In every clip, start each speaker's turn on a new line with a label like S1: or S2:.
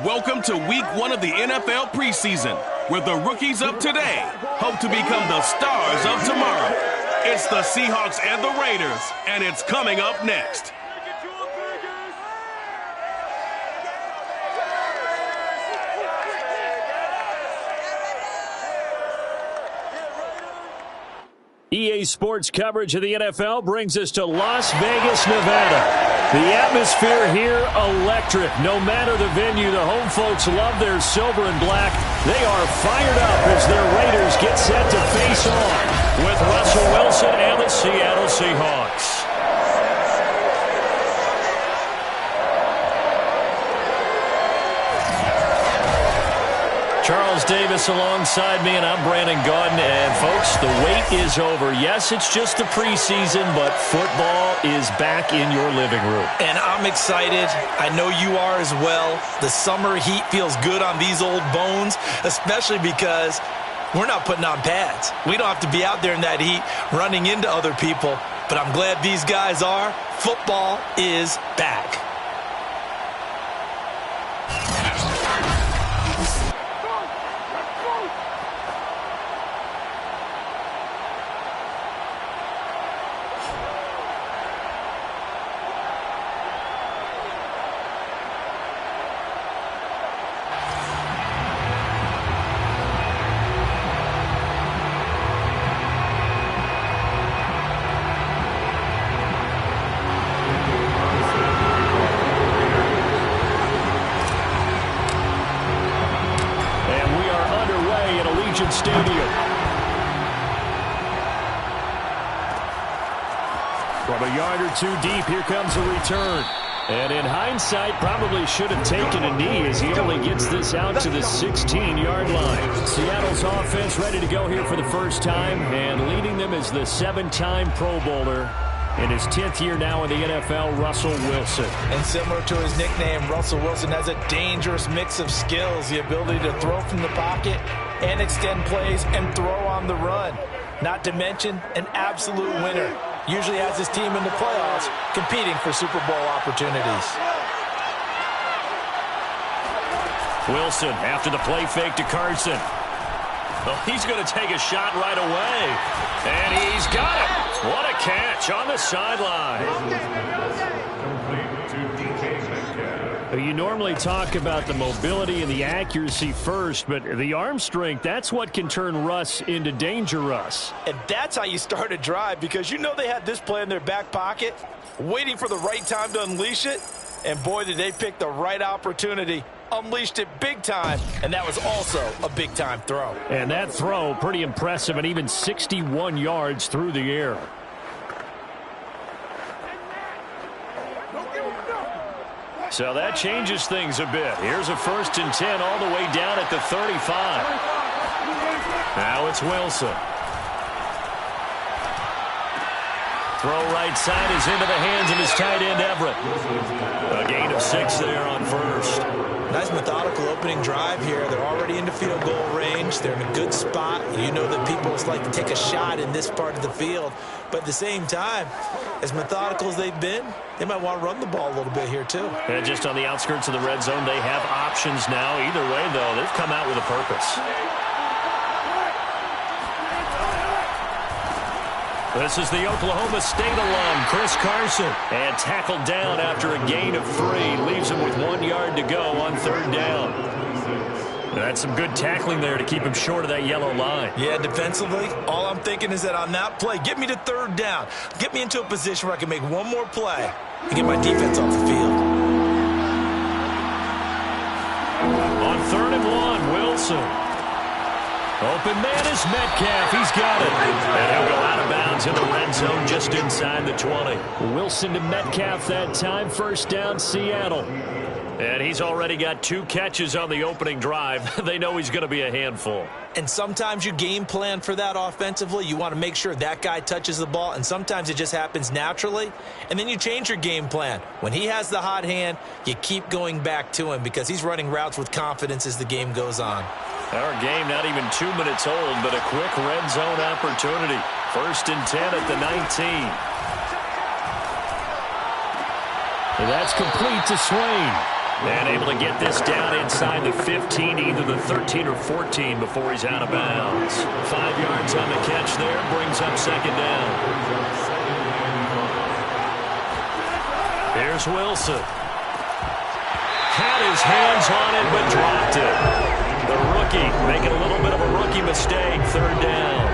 S1: Welcome to week 1 of the NFL preseason, where the rookies of today hope to become the stars of tomorrow. It's the Seahawks and the Raiders, and it's coming up next.
S2: EA Sports coverage of the NFL brings us to Las Vegas, Nevada. The atmosphere here, electric. No matter the venue, the home folks love their silver and black. They are fired up as their Raiders get set to face off with Russell Wilson and the Seattle Seahawks. Charles Davis alongside me, and I'm Brandon Gaudin. And, folks, the wait is over. Yes, it's just the preseason, but football is back in your living room.
S3: And I'm excited. I know you are as well. The summer heat feels good on these old bones, especially because we're not putting on pads. We don't have to be out there in that heat running into other people. But I'm glad these guys are. Football is back.
S2: Stadium. From a yard or two deep, here comes a return. And in hindsight, probably should have taken a knee as he only gets this out to the 16-yard line. Seattle's offense ready to go here for the first time, and leading them is the 7-time Pro Bowler. In his 10th year now in the NFL, Russell Wilson.
S3: And similar to his nickname, Russell Wilson has a dangerous mix of skills. The ability to throw from the pocket and extend plays and throw on the run. Not to mention an absolute winner. Usually has his team in the playoffs competing for Super Bowl opportunities.
S2: Wilson after the play fake to Carson. Well, he's going to take a shot right away. And he's got it. What a catch on the sideline. You normally talk about the mobility and the accuracy first, but the arm strength, that's what can turn Russ into Danger Russ.
S3: And that's how you start a drive, because you know they had this play in their back pocket, waiting for the right time to unleash it. And boy, did they pick the right opportunity. Unleashed it big time, and that was also a big-time throw.
S2: And that throw, pretty impressive, and even 61 yards through the air. So that changes things a bit. Here's a 1st and 10 all the way down at the 35. Now it's Wilson. Throw right side is into the hands of his tight end, Everett. A gain of 6 there on first.
S3: Nice methodical opening drive here. They're already into field goal range. They're in a good spot. You know that people just like to take a shot in this part of the field. But at the same time, as methodical as they've been, they might want to run the ball a little bit here too.
S2: And just on the outskirts of the red zone, they have options now. Either way, though, they've come out with a purpose. This is the Oklahoma State alum, Chris Carson. And tackled down after a gain of 3. Leaves him with 1 yard to go on 3rd down. That's some good tackling there to keep him short of that yellow line.
S3: Yeah, defensively, all I'm thinking is that on that play, get me to 3rd down. Get me into a position where I can make one more play and get my defense off the field.
S2: On 3rd and 1, Wilson. Open man is Metcalf. He's got it. And he'll go out of bounds in the red zone just inside the 20. Wilson to Metcalf that time. 1st down, Seattle. And he's already got 2 catches on the opening drive. They know he's going to be a handful.
S3: And sometimes you game plan for that offensively. You want to make sure that guy touches the ball, and sometimes it just happens naturally. And then you change your game plan. When he has the hot hand, you keep going back to him because he's running routes with confidence as the game goes on.
S2: Our game not even 2 minutes old, but a quick red zone opportunity. 1st and 10 at the 19. And that's complete to Swain. And able to get this down inside the 15, either the 13 or 14 before he's out of bounds. 5 yards on the catch there, brings up second down. Here's Wilson. Had his hands on it, but dropped it. The rookie making a little bit of a rookie mistake, third down.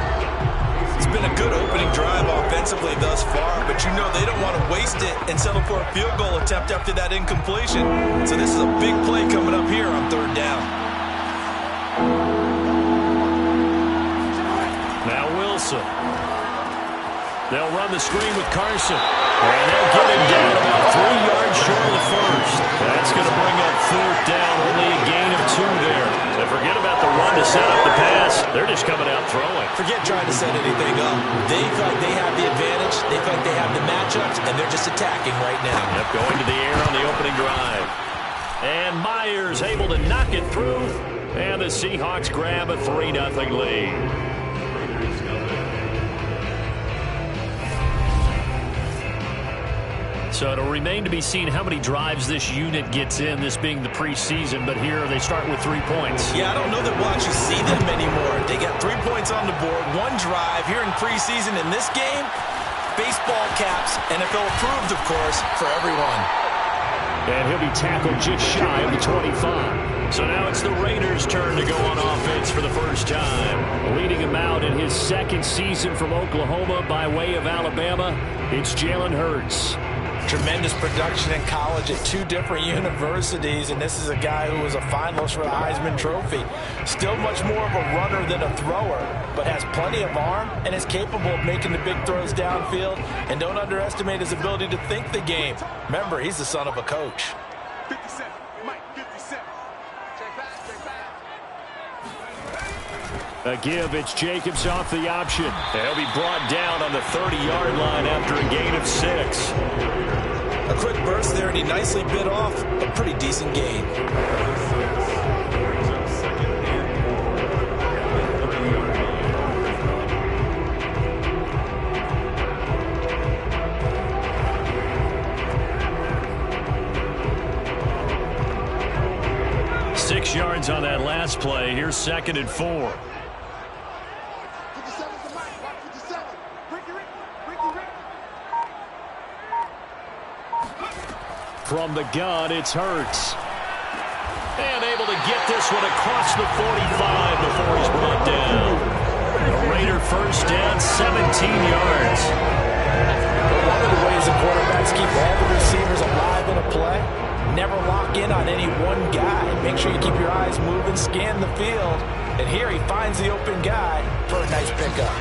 S3: It's been a good opening drive offensively thus far, but you know they don't want to waste it and settle for a field goal attempt after that incompletion. So this is a big play coming up here on third down.
S2: Now Wilson. They'll run the screen with Carson. And they'll get him down about 3 yards short of the first. That's going to bring up fourth down, only a gain of 2 there. So forget about the run to set up the pass. They're just coming out throwing.
S3: Forget trying to set anything up. They feel like they have the advantage. They feel like they have the matchups, and they're just attacking right now.
S2: Yep, going to the air on the opening drive. And Myers able to knock it through. And the Seahawks grab a 3-0 lead. So it'll remain to be seen how many drives this unit gets in, this being the preseason. But here they start with 3 points.
S3: Yeah, I don't know that we'll actually see them anymore. They got 3 points on the board, 1 drive here in preseason. In this game, baseball caps, NFL approved, of course, for everyone.
S2: And he'll be tackled just shy of the 25. So now it's the Raiders' turn to go on offense for the first time. Leading him out in his second season from Oklahoma by way of Alabama, it's Jalen Hurts.
S3: Tremendous production in college at 2 different universities, and this is a guy who was a finalist for the Heisman Trophy. Still much more of a runner than a thrower, but has plenty of arm and is capable of making the big throws downfield. And don't underestimate his ability to think the game. Remember, he's the son of a coach.
S4: 57, Mike, 57. Check back.
S2: A give, it's Jacobs off the option. He'll be brought down on the 30-yard line after a gain of 6.
S3: A quick burst there, and he nicely bit off a pretty decent gain.
S2: Six yards on that last play. Here's 2nd and 4. From the gun, it's Hurts. And able to get this one across the 45 before he's brought down. A Raider first down, 17 yards.
S3: One of the ways the quarterbacks keep all the receivers alive in a play, never lock in on any one guy. Make sure you keep your eyes moving, scan the field. And here he finds the open guy for a nice pickup.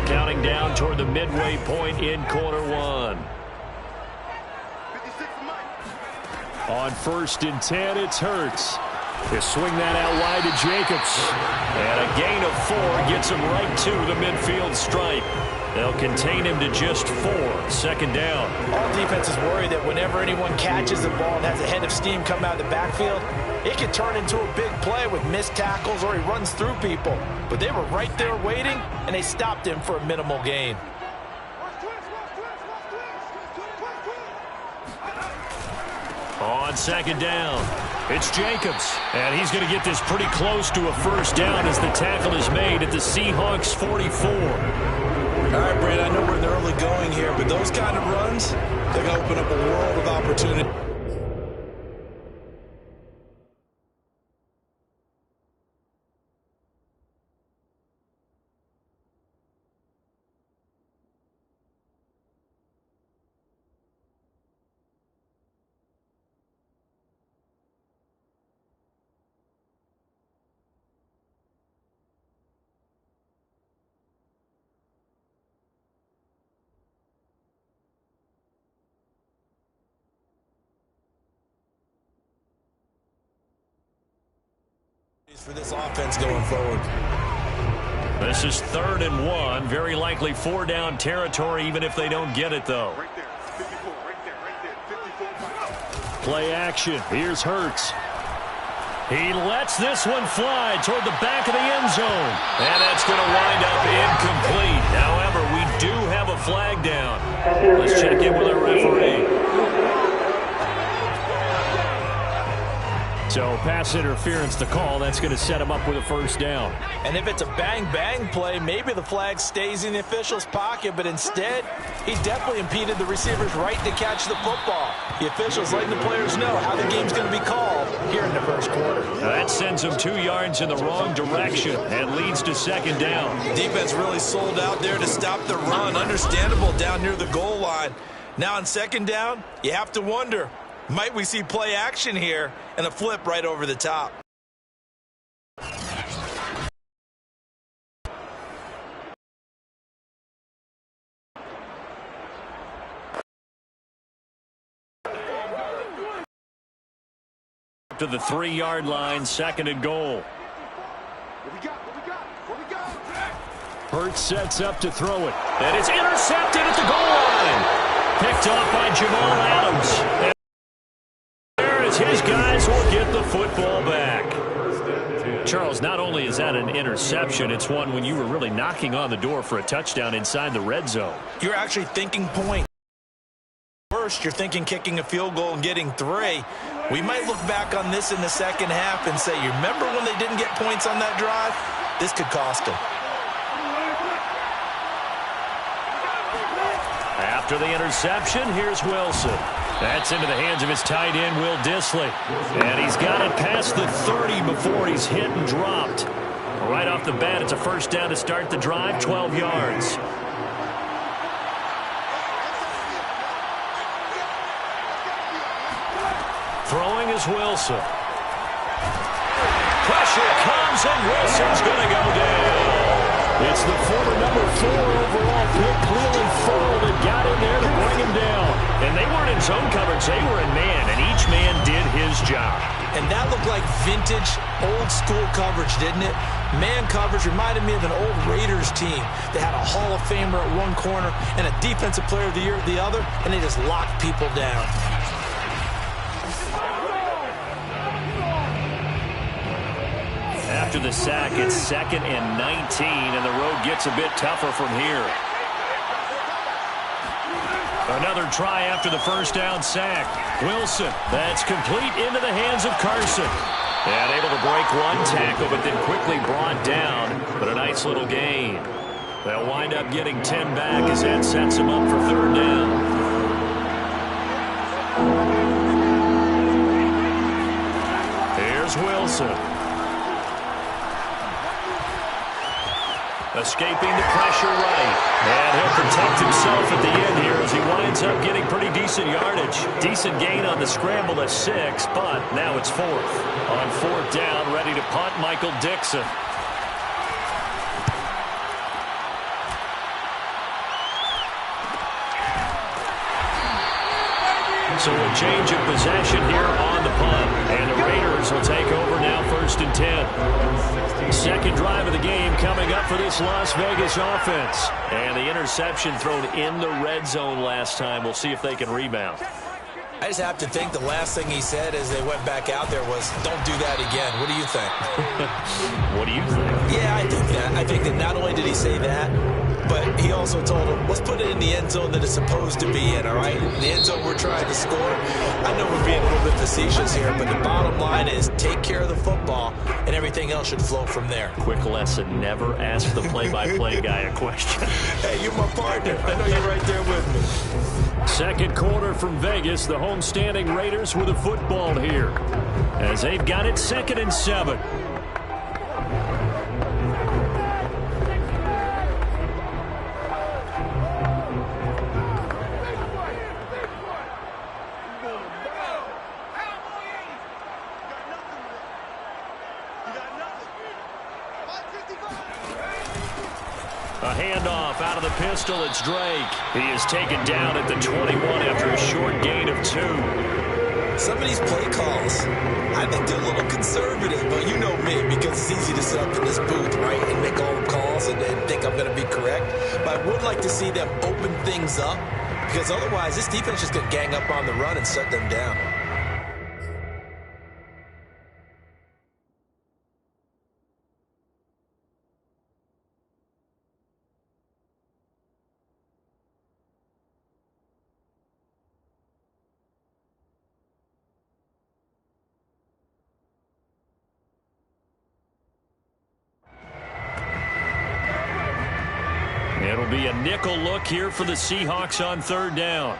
S2: Counting down toward the midway point in quarter 1. On 1st and 10, it's Hurts. They swing that out wide to Jacobs. And a gain of 4 gets him right to the midfield stripe. They'll contain him to just 4. 2nd down.
S3: All defenses worry that whenever anyone catches the ball and has a head of steam come out of the backfield, it can turn into a big play with missed tackles or he runs through people. But they were right there waiting, and they stopped him for a minimal gain.
S2: On 2nd down, it's Jacobs. And he's going to get this pretty close to a first down as the tackle is made at the Seahawks 44.
S3: All right, Brad, I know we're in the early going here, but those kind of runs, they're going to open up a world of opportunity. For this offense going forward.
S2: This is 3rd and 1. Very likely 4-down territory, even if they don't get it, though.
S4: Right there, 54, right there, 54.
S2: Play action. Here's Hurts. He lets this one fly toward the back of the end zone. And that's going to wind up incomplete. However, we do have a flag down. Let's check in with our referee. So pass interference to call. That's going to set him up with a first down.
S3: And if it's a bang-bang play, maybe the flag stays in the official's pocket, but instead, he definitely impeded the receiver's right to catch the football. The official's letting the players know how the game's going to be called here in the first quarter.
S2: That sends him 2 yards in the wrong direction and leads to second down.
S3: Defense really sold out there to stop the run. Understandable down near the goal line. Now on second down, you have to wonder, might we see play action here and a flip right over the top?
S2: To the 3-yard line, second and goal.
S4: What we got? What we got? What we got?
S2: Hurts sets up to throw it. And it's intercepted at the goal line. Picked off by Jamal Adams. His guys will get the football back. Charles, not only is that an interception, it's one when you were really knocking on the door for a touchdown inside the red zone.
S3: You're actually thinking point. First, you're thinking kicking a field goal and getting 3. We might look back on this in the second half and say, you remember when they didn't get points on that drive? This could cost them.
S2: After the interception, here's Wilson. That's into the hands of his tight end, Will Dissly. And he's got it past the 30 before he's hit and dropped. Right off the bat, it's a first down to start the drive, 12 yards. Throwing is Wilson. Pressure comes, and Wilson's going to go down. It's the former number 4 overall pick, Cleveland Full, that got in there to bring him down. And they weren't in zone coverage, they were in man, and each man did his job.
S3: And that looked like vintage, old-school coverage, didn't it? Man coverage reminded me of an old Raiders team. They had a Hall of Famer at one corner and a Defensive Player of the Year at the other, and they just locked people down.
S2: After the sack, it's 2nd and 19, and the road gets a bit tougher from here. Another try after the first down sack. Wilson, that's complete into the hands of Carson. And able to break one tackle, but then quickly brought down. But a nice little gain. They'll wind up getting 10 back as that sets them up for third down. Here's Wilson. Escaping the pressure right. And he'll protect himself at the end here as he winds up getting pretty decent yardage. Decent gain on the scramble at 6, but now it's 4th. On 4th down, ready to punt, Michael Dixon. So a change of possession here on the punt. And the Raiders will take over now, 1st and 10. Second drive of the game coming up for this Las Vegas offense. And the interception thrown in the red zone last time. We'll see if they can rebound.
S3: I just have to think the last thing he said as they went back out there was, don't do that again. What do you think?
S2: What do you think?
S3: Yeah, I think that. I think that not only did he say that, but he also told him, let's put it in the end zone that it's supposed to be in, all right? The end zone we're trying to score. I know we're being a little bit facetious here, but the bottom line is take care of the football, and everything else should flow from there.
S2: Quick lesson, never ask the play-by-play guy a question.
S3: Hey, you're my partner. I know you're right there with me.
S2: Second quarter from Vegas, the homestanding Raiders with a football here, as they've got it 2nd and 7. A handoff out of the pistol. It's Drake. He is taken down at the 21 after a short gain of 2.
S3: Some of these play calls, I think they're a little conservative, but you know me, because it's easy to sit up in this booth, right, and make all the calls and think I'm going to be correct. But I would like to see them open things up, because otherwise this defense is just going to gang up on the run and shut them down.
S2: It'll be a nickel look here for the Seahawks on third down.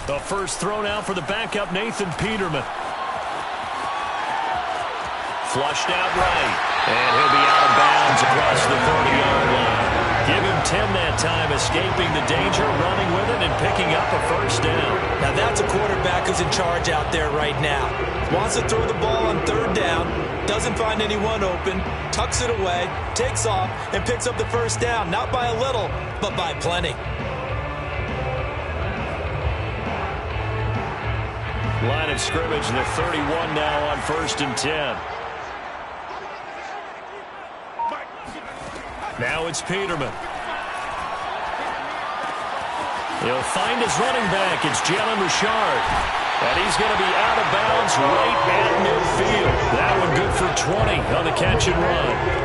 S2: The first throw now for the backup, Nathan Peterman. Flushed out right. And he'll be out of bounds across the 30-yard line. Give him 10 that time, escaping the danger, running with it, and picking up a first down.
S3: Now that's a quarterback who's in charge out there right now. Wants to throw the ball on third down, doesn't find anyone open, tucks it away, takes off, and picks up the first down. Not by a little, but by plenty.
S2: Line of scrimmage, the 31 now on 1st and 10. Now it's Peterman. He'll find his running back. It's Jalen Richard. And he's going to be out of bounds right at midfield. That one good for 20 on the catch and run.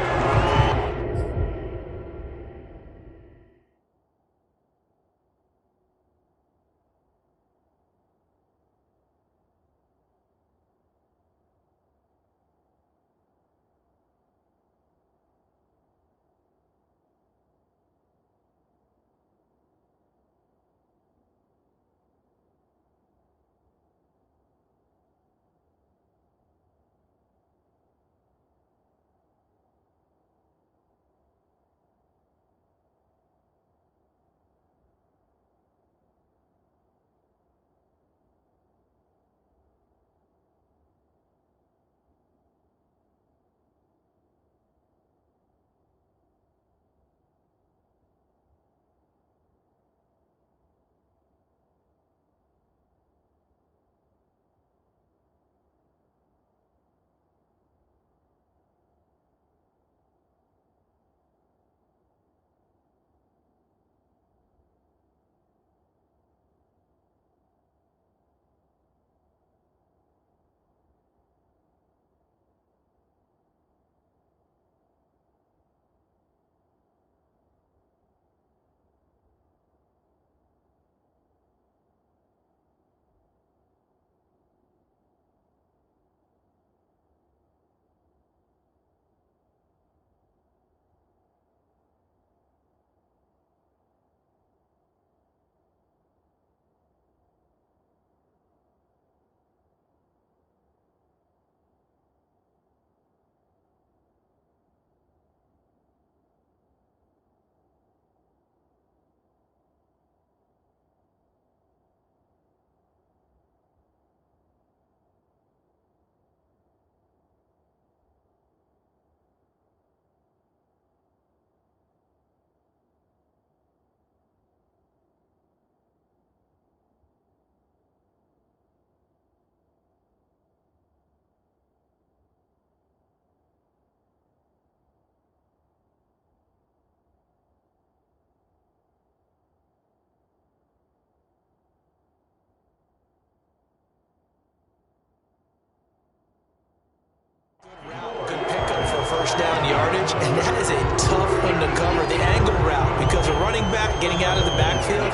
S3: First down yardage, and that is a tough one to cover, the angle route, because a running back getting out of the backfield,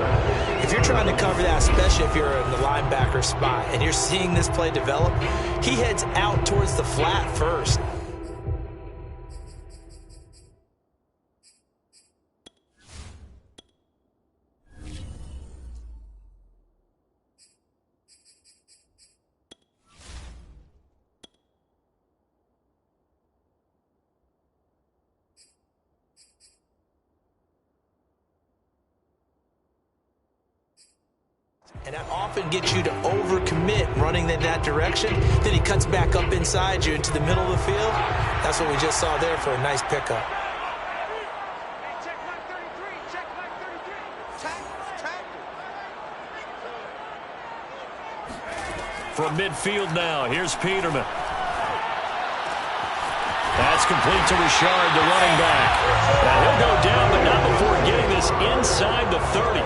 S3: if you're trying to cover that, especially if you're in the linebacker spot, and you're seeing this play develop, he heads out towards the flat first. And that often gets you to overcommit running in that direction. Then he cuts back up inside you into the middle of the field. That's what we just saw there for a nice pickup.
S4: Check mark 33. Check mark 33. Tackle.
S2: From midfield now, here's Peterman. That's complete to Richard, the running back. Now he'll go down, but not before getting this inside the 30.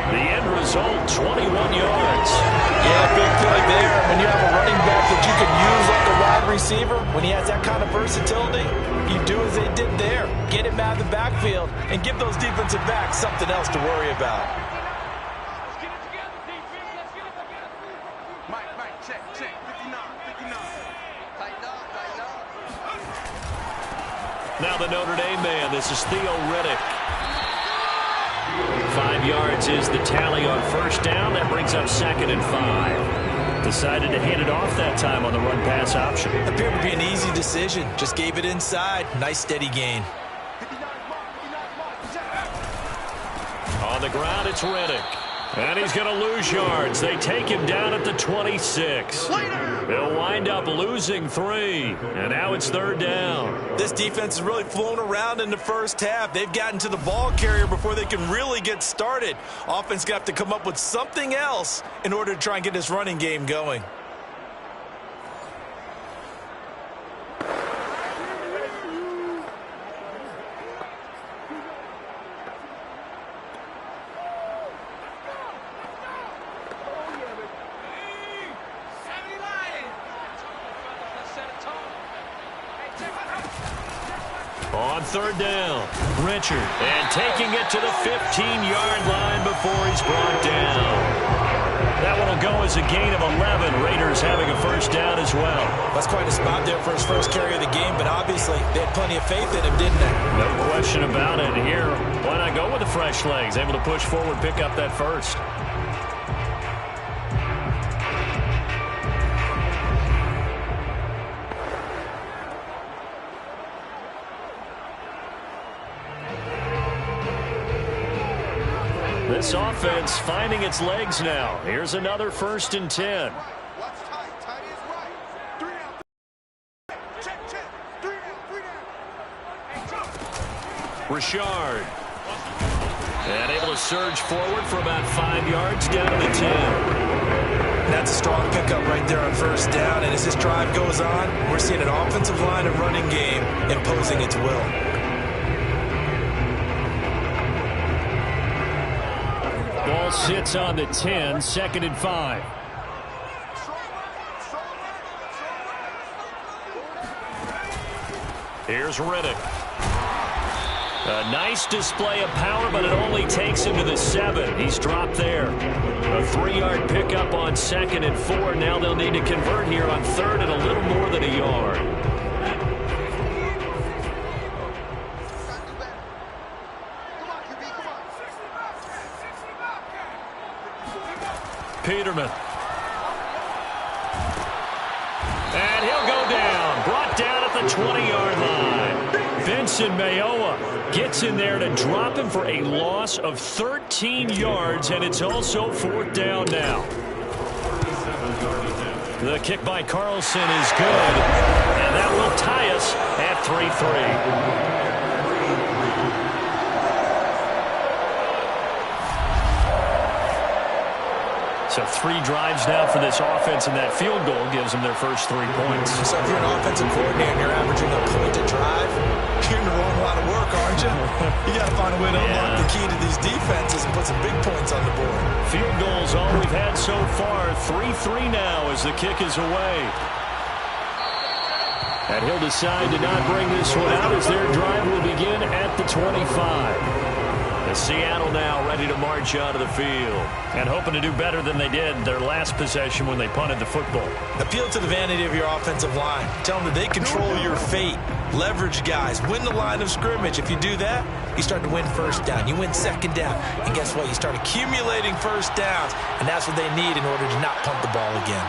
S2: The end result, 21 yards.
S3: Yeah, big play there. When you have a running back that you can use like a wide receiver, when he has that kind of versatility, you do as they did there. Get him out of the backfield and give those defensive backs something else to worry about.
S4: Let's get it together, defense. Let's get it together. Mike, check. 59. Tighten up.
S2: Now the Notre Dame man, this is Theo Riddick. 5 yards is the tally on first down. That brings up 2nd and 5. Decided to hand it off that time on the run-pass option.
S3: Appeared to be an easy decision. Just gave it inside. Nice steady gain.
S2: On the ground, it's Riddick. And he's going to lose yards. They take him down at the 26. He'll wind up losing 3. And now it's 3rd down.
S3: This defense has really flown around in the first half. They've gotten to the ball carrier before they can really get started. Offense going to have to come up with something else in order to try and get this running game going.
S2: On 3rd down, Richard. And taking it to the 15-yard line before he's brought down. That one will go as a gain of 11. Raiders having a first down as well.
S3: That's quite a spot there for his first carry of the game, but obviously they had plenty of faith in him, didn't they?
S2: No question about it. Here, why not go with the fresh legs? Able to push forward, pick up that first. This offense finding its legs now. Here's another 1st and 10. Richard. And able to surge forward for about 5 yards down to the 10.
S3: That's a strong pickup right there on first down. And as this drive goes on, we're seeing an offensive line and running game imposing its will.
S2: Ball sits on the 10, 2nd and 5. Here's Riddick. A nice display of power, but it only takes him to the 7. He's dropped there. A 3-yard pickup on 2nd and 4. Now they'll need to convert here on 3rd and a little more than a yard. Peterman. And he'll go down. Brought down at the 20-yard line. Benson Mayowa gets in there to drop him for a loss of 13 yards, and it's also 4th down now. The kick by Carlson is good, and that will tie us at 3-3. So 3 drives now for this offense, and that field goal gives them their first 3 points.
S3: So if you're an offensive coordinator and you're averaging a point a drive, you're in the wrong line of work, aren't you? You got to find a way to unlock the key to these defenses and put some big points on the board.
S2: Field goals all we've had so far. 3-3 now as the kick is away. And he'll decide to not bring this one out as their drive will begin at the 25. Seattle now ready to march out of the field and hoping to do better than they did their last possession when they punted the football.
S3: Appeal to the vanity of your offensive line. Tell them that they control your fate. Leverage guys. Win the line of scrimmage. If you do that, you start to win first down. You win second down. And guess what? You start accumulating first downs, and that's what they need in order to not punt the ball again.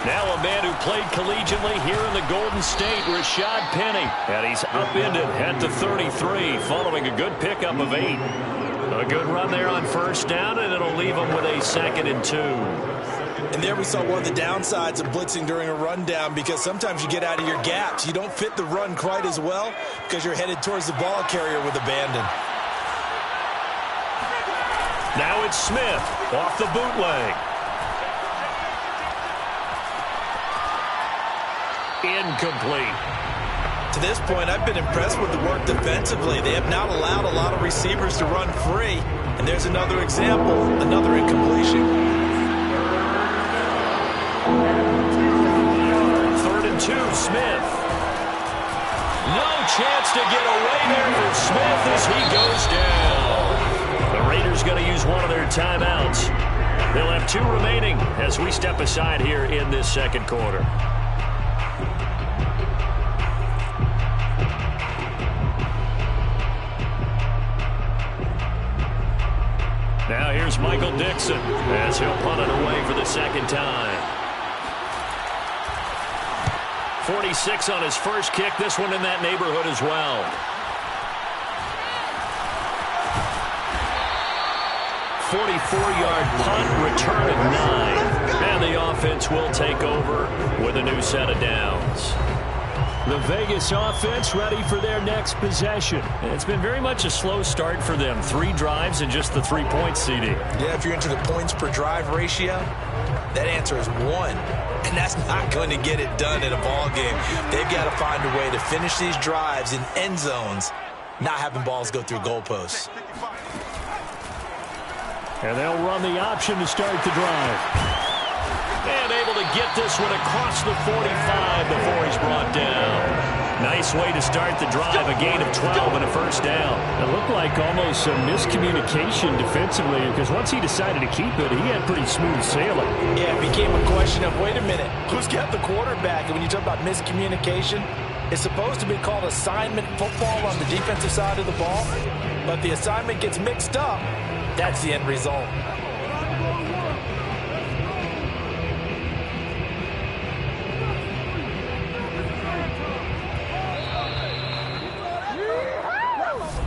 S2: Now a man who played collegiately here in the Golden State, Rashad Penny. And he's upended at the 33 following a good pickup of 8. A good run there on first down, and it'll leave him with a 2nd and 2.
S3: And there we saw one of the downsides of blitzing during a rundown, because sometimes you get out of your gaps. You don't fit the run quite as well because you're headed towards the ball carrier with abandon.
S2: Now it's Smith off the bootleg. Incomplete.
S3: To this point, I've been impressed with the work defensively. They have not allowed a lot of receivers to run free. And there's another example, another incompletion.
S2: 3rd and 2, Smith. No chance to get away there for Smith as he goes down. The Raiders going to use one of their timeouts. They'll have 2 remaining as we step aside here in this second quarter. Michael Dixon as he'll punt it away for the second time. 46 on his first kick. This one in that neighborhood as well. 44-yard punt, return of 9. And the offense will take over with a new set of downs. The Vegas offense ready for their next possession. It's been very much a slow start for them. 3 drives and just the 3 points, CD.
S3: Yeah, if you're into the points per drive ratio, that answer is 1. And that's not going to get it done in a ball game. They've got to find a way to finish these drives in end zones, not having balls go through goalposts.
S2: And they'll run the option to start the drive. And able to get this one across the 45 before he's brought down. Nice way to start the drive, a gain of 12 and a first down.
S5: It looked like almost some miscommunication defensively, because once he decided to keep it, he had pretty smooth sailing.
S3: Yeah, it became a question of, wait a minute, who's got the quarterback? And when you talk about miscommunication, it's supposed to be called assignment football on the defensive side of the ball, but the assignment gets mixed up. That's the end result.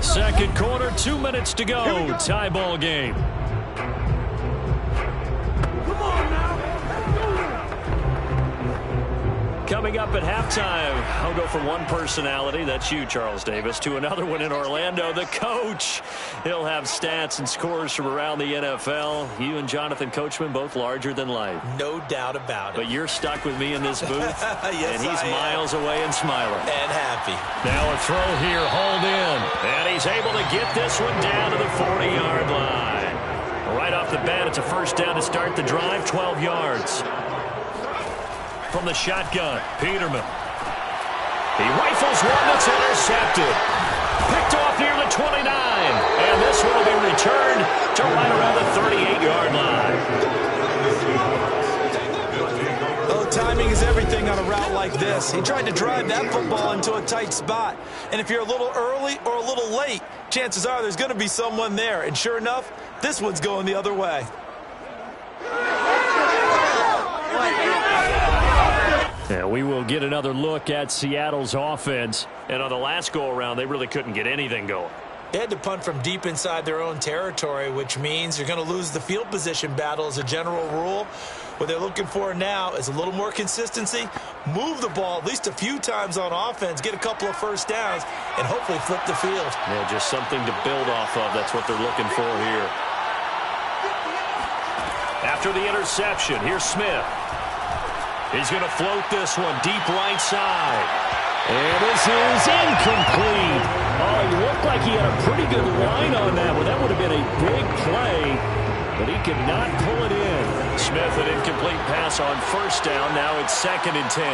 S2: Second quarter, 2 minutes to go. Tie ball game. Coming up at halftime, I'll go from one personality, that's you, Charles Davis, to another one in Orlando, the coach. He'll have stats and scores from around the NFL. You and Jonathan Coachman, both larger than life.
S3: No doubt about it.
S2: But you're stuck with me in this booth,
S3: yes,
S2: and he's miles away and smiling.
S3: And happy.
S2: Now a throw here, hauled in. And he's able to get this one down to the 40-yard line. Right off the bat, it's a first down to start the drive, 12 yards. From the shotgun, Peterman. He rifles one that's intercepted. Picked off near the 29. And this one will be returned to right around the 38-yard line.
S3: Oh, timing is everything on a route like this. He tried to drive that football into a tight spot. And if you're a little early or a little late, chances are there's going to be someone there. And sure enough, this one's going the other way.
S2: Yeah, we will get another look at Seattle's offense. And on the last go-around, they really couldn't get anything going.
S3: They had to punt from deep inside their own territory, which means you're going to lose the field position battle as a general rule. What they're looking for now is a little more consistency, move the ball at least a few times on offense, get a couple of first downs, and hopefully flip the field.
S2: Yeah, just something to build off of. That's what they're looking for here. After the interception, here's Smith. He's going to float this one deep right side.
S5: And this is incomplete. Oh, he looked like he had a pretty good line on that one. That would have been a big play, but he could not pull it in.
S2: Smith, an incomplete pass on first down. Now it's 2nd and 10.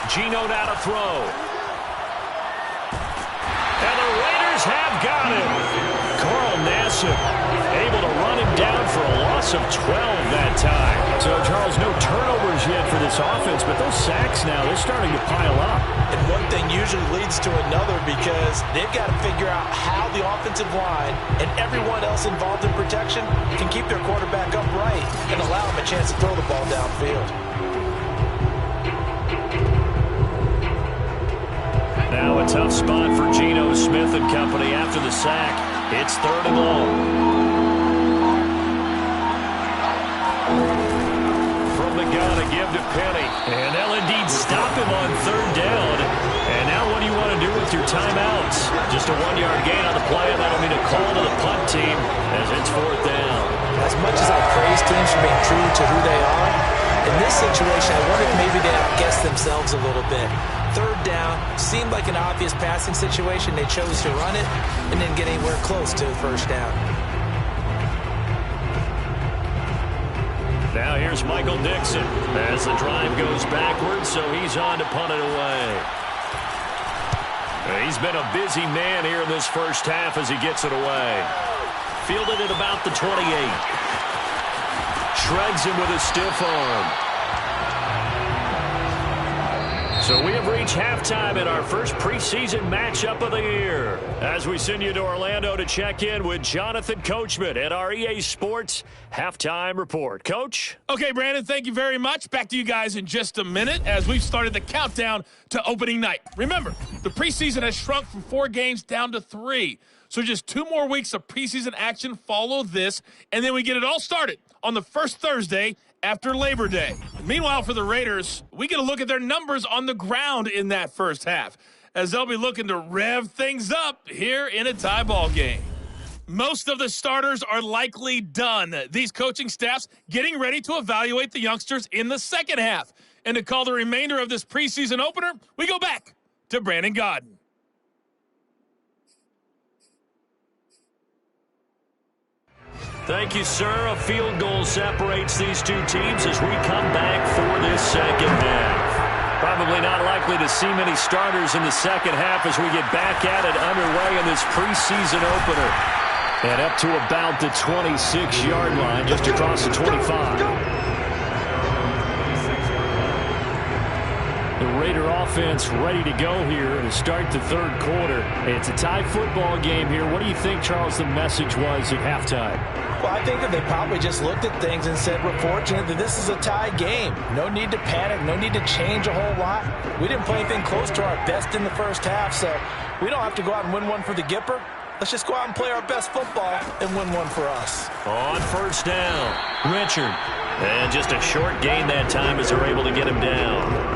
S2: Geno now to throw. And the Raiders have got him. Carl Nassib able to run him down for a loss of 12 that time.
S5: So, Charles, no turnovers yet for this offense, but those sacks now, they're starting to pile up.
S3: And one thing usually leads to another because they've got to figure out how the offensive line and everyone else involved in protection can keep their quarterback upright and allow him a chance to throw the ball downfield.
S2: Now a tough spot for Geno Smith and company after the sack. It's 3rd and long. From the gun, a give to Penny. And they'll indeed stop him on 3rd down. And now what do you want to do with your timeouts? Just a 1-yard gain on the play, and that'll mean a call to the punt team as it's 4th down.
S3: As much as I praise teams for being true to who they are, in this situation, I wonder if maybe they outguessed themselves a little bit. 3rd down, seemed like an obvious passing situation. They chose to run it and didn't get anywhere close to the 1st down.
S2: Now here's Michael Dixon as the drive goes backwards, so he's on to punt it away. He's been a busy man here in this first half as he gets it away. Fielded at about the 28. Shreds him with a stiff arm. So we have reached halftime in our first preseason matchup of the year. As we send you to Orlando to check in with Jonathan Coachman at our EA Sports Halftime Report. Coach?
S6: Okay, Brandon, thank you very much. Back to you guys in just a minute as we've started the countdown to opening night. Remember, the preseason has shrunk from 4 games down to 3. So just 2 more weeks of preseason action follow this, and then we get it all started on the first Thursday after Labor Day. Meanwhile, for the Raiders, we get a look at their numbers on the ground in that first half, as they'll be looking to rev things up here in a tie ball game. Most of the starters are likely done. These coaching staffs getting ready to evaluate the youngsters in the second half. And to call the remainder of this preseason opener, we go back to Brandon Godden.
S2: Thank you, sir. A field goal separates these two teams as we come back for this second half. Probably not likely to see many starters in the second half as we get back at it underway in this preseason opener. And up to about the 26-yard line, just across the 25. The Raider offense ready to go here to start the third quarter. It's a tie football game here. What do you think, Charles, the message was at halftime?
S3: Well, I think that they probably just looked at things and said, we're fortunate that this is a tie game. No need to panic. No need to change a whole lot. We didn't play anything close to our best in the first half, so we don't have to go out and win one for the Gipper. Let's just go out and play our best football and win one for us.
S2: On first down, Richard. And just a short gain that time as they're able to get him down.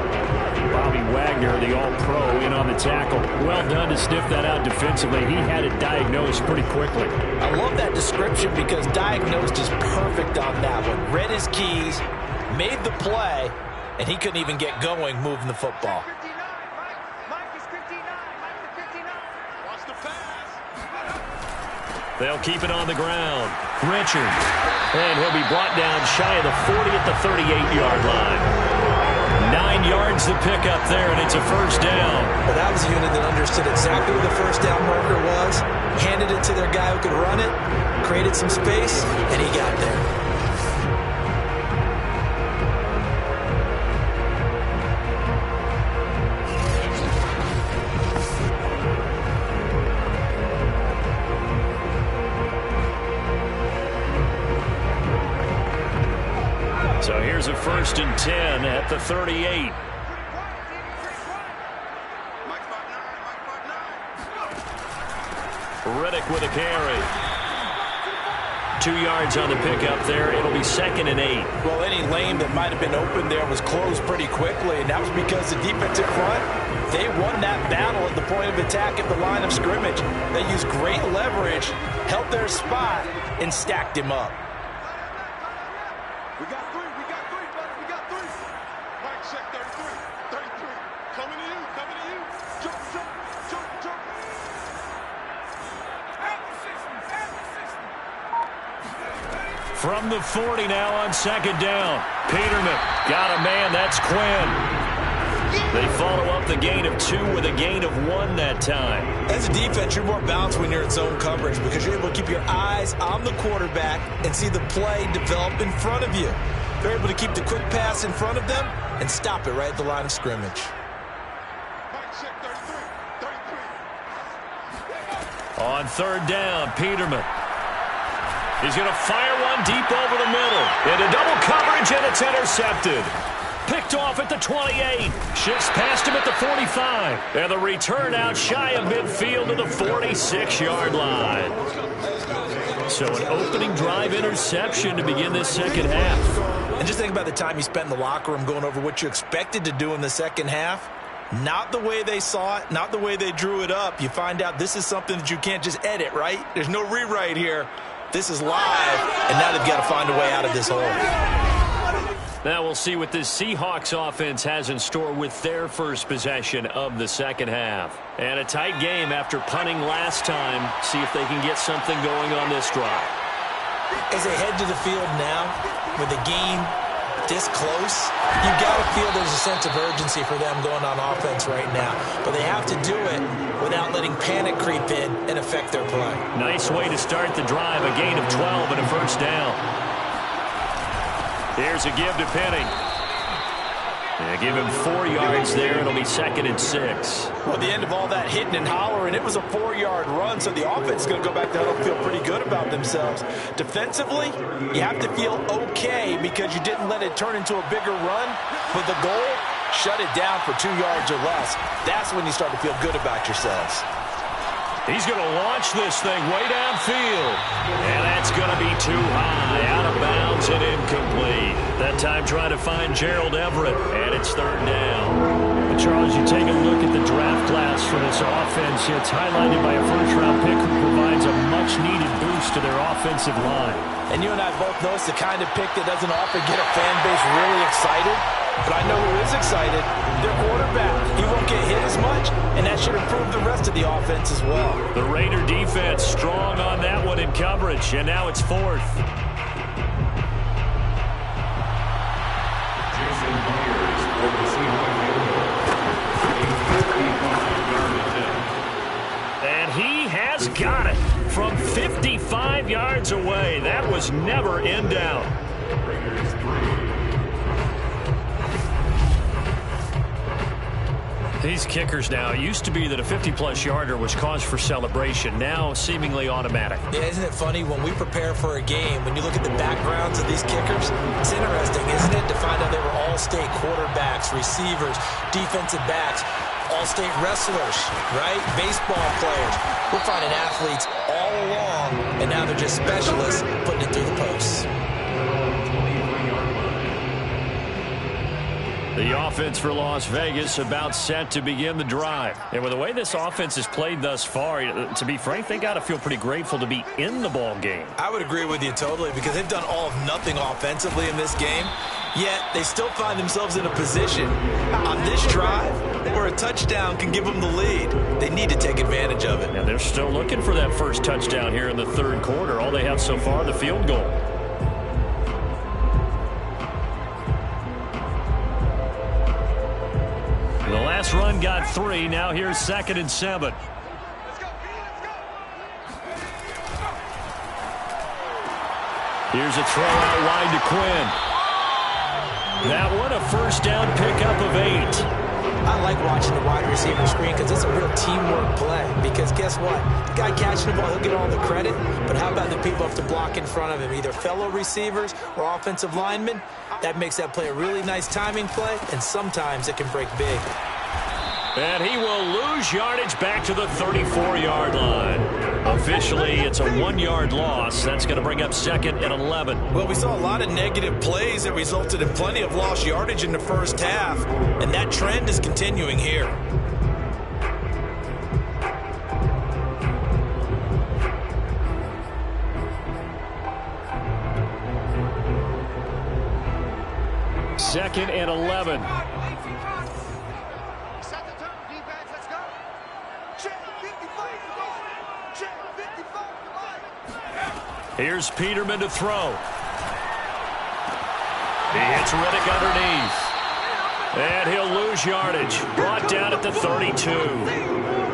S2: Bobby Wagner, the all-pro, in on the tackle. Well done to sniff that out defensively. He had it diagnosed pretty quickly.
S3: I love that description because diagnosed is perfect on that one. Read his keys, made the play, and he couldn't even get going moving the football.
S2: They'll keep it on the ground. Richard. And he'll be brought down shy of the 40 at the 38-yard line. 9 yards to pick up there, and it's a first down.
S3: Well, that was a unit that understood exactly where the first down marker was, handed it to their guy who could run it, created some space, and he got there.
S2: So here's a 1st and 10 at the 38. Riddick with a carry. 2 yards on the pickup there. It'll be 2nd and 8.
S3: Well, any lane that might have been open there was closed pretty quickly, and that was because the defensive front, they won that battle at the point of attack at the line of scrimmage. They used great leverage, held their spot, and stacked him up.
S4: We got 3, buddy, we got 3. Mike, check 33. Coming to you. Jump.
S2: From the 40 now on 2nd down. Peterman got a man. That's Quinn. They follow up the gain of 2 with a gain of 1 that time.
S3: As a defense, you're more balanced when you're in zone coverage because you're able to keep your eyes on the quarterback and see the play develop in front of you. They're able to keep the quick pass in front of them and stop it right at the line of scrimmage.
S4: Mike, check 33.
S2: On 3rd down, Peterman. He's going to fire one deep over the middle. Into double coverage, and it's intercepted. Picked off at the 28. Shifts past him at the 45. And the return out shy of midfield to the 46-yard line. So an opening drive interception to begin this second half.
S3: And just think about the time you spent in the locker room going over what you expected to do in the second half. Not the way they saw it, not the way they drew it up. You find out this is something that you can't just edit, right? There's no rewrite here. This is live, and now they've got to find a way out of this hole.
S2: Now we'll see what this Seahawks offense has in store with their first possession of the second half. And a tight game after punting last time. See if they can get something going on this drive.
S3: As they head to the field now, with the game this close, you've got to feel there's a sense of urgency for them going on offense right now. But they have to do it without letting panic creep in and affect their play.
S2: Nice way to start the drive. A gain of 12 and a first down. Here's a give to Penny. They give him 4 yards downs there. It'll be 2nd and 6.
S3: Well, the end of all that hitting and hollering, it was a 4-yard run, so the offense is going to go back to huddle and feel pretty good about themselves. Defensively, you have to feel okay because you didn't let it turn into a bigger run, but the goal, shut it down for 2 yards or less. That's when you start to feel good about yourselves.
S2: He's going to launch this thing way downfield. And that's going to be too high. Out of bounds and incomplete. That time trying to find Gerald Everett. And it's 3rd down.
S5: And Charles, you take a look at the draft class for this offense. It's highlighted by a first-round pick who provides a much-needed boost to their offensive line.
S3: And you and I both know it's the kind of pick that doesn't often get a fan base really excited. But I know who is excited. Their quarterback. He won't get hit as much, and that should improve the rest of the offense as well.
S2: The Raider defense strong on that one in coverage, and now it's 4th. And he has got it from 55 yards away. That was never in doubt.
S5: These kickers now, it used to be that a 50-plus yarder was cause for celebration. Now seemingly automatic.
S3: Yeah, isn't it funny when we prepare for a game, when you look at the backgrounds of these kickers, it's interesting, isn't it, to find out they were all-state quarterbacks, receivers, defensive backs, all-state wrestlers, right? Baseball players. We're finding athletes all along, and now they're just specialists putting it through the posts.
S2: The offense for Las Vegas about set to begin the drive. And with the way this offense has played thus far, to be frank, they got to feel pretty grateful to be in the ball game.
S3: I would agree with you totally because they've done all of nothing offensively in this game, yet they still find themselves in a position on this drive where a touchdown can give them the lead. They need to take advantage of it.
S2: And they're still looking for that first touchdown here in the 3rd quarter. All they have so far, the field goal. The last run got 3. Now here's 2nd and 7. Here's a throw out wide to Quinn. That one a first down pickup of 8.
S3: I like watching the wide receiver screen because it's a real teamwork play. Because guess what? The guy catching the ball, he'll get all the credit. But how about the people have to block in front of him, either fellow receivers or offensive linemen? That makes that play a really nice timing play, and sometimes it can break big.
S2: And he will lose yardage back to the 34-yard line. Officially, it's a 1-yard loss. That's going to bring up 2nd and 11.
S3: Well, we saw a lot of negative plays that resulted in plenty of lost yardage in the first half, and that trend is continuing here.
S2: Second and 11. Here's Peterman to throw. He hits Riddick underneath. And he'll lose yardage. Brought down at the 32.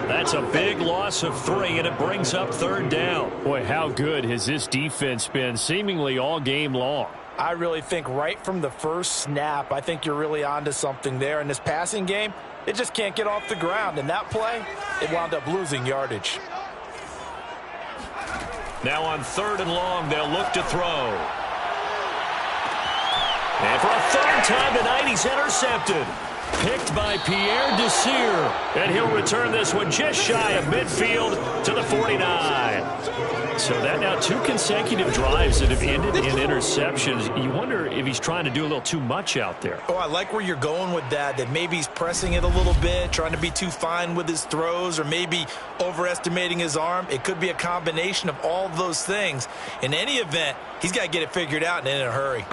S2: That's a big loss of 3, and it brings up 3rd down.
S5: Boy, how good has this defense been seemingly all game long?
S3: I really think right from the first snap, I think you're really onto something there. In this passing game, it just can't get off the ground. In that play, it wound up losing yardage.
S2: Now on 3rd and long, they'll look to throw. And for a 3rd time tonight, he's intercepted. Picked by Pierre Desir. And he'll return this one just shy of midfield to the 49. So that now 2 consecutive drives that have ended in interceptions. You wonder if he's trying to do a little too much out there.
S3: Oh, I like where you're going with that maybe he's pressing it a little bit, trying to be too fine with his throws, or maybe overestimating his arm. It could be a combination of all of those things. In any event, he's got to get it figured out and in a hurry.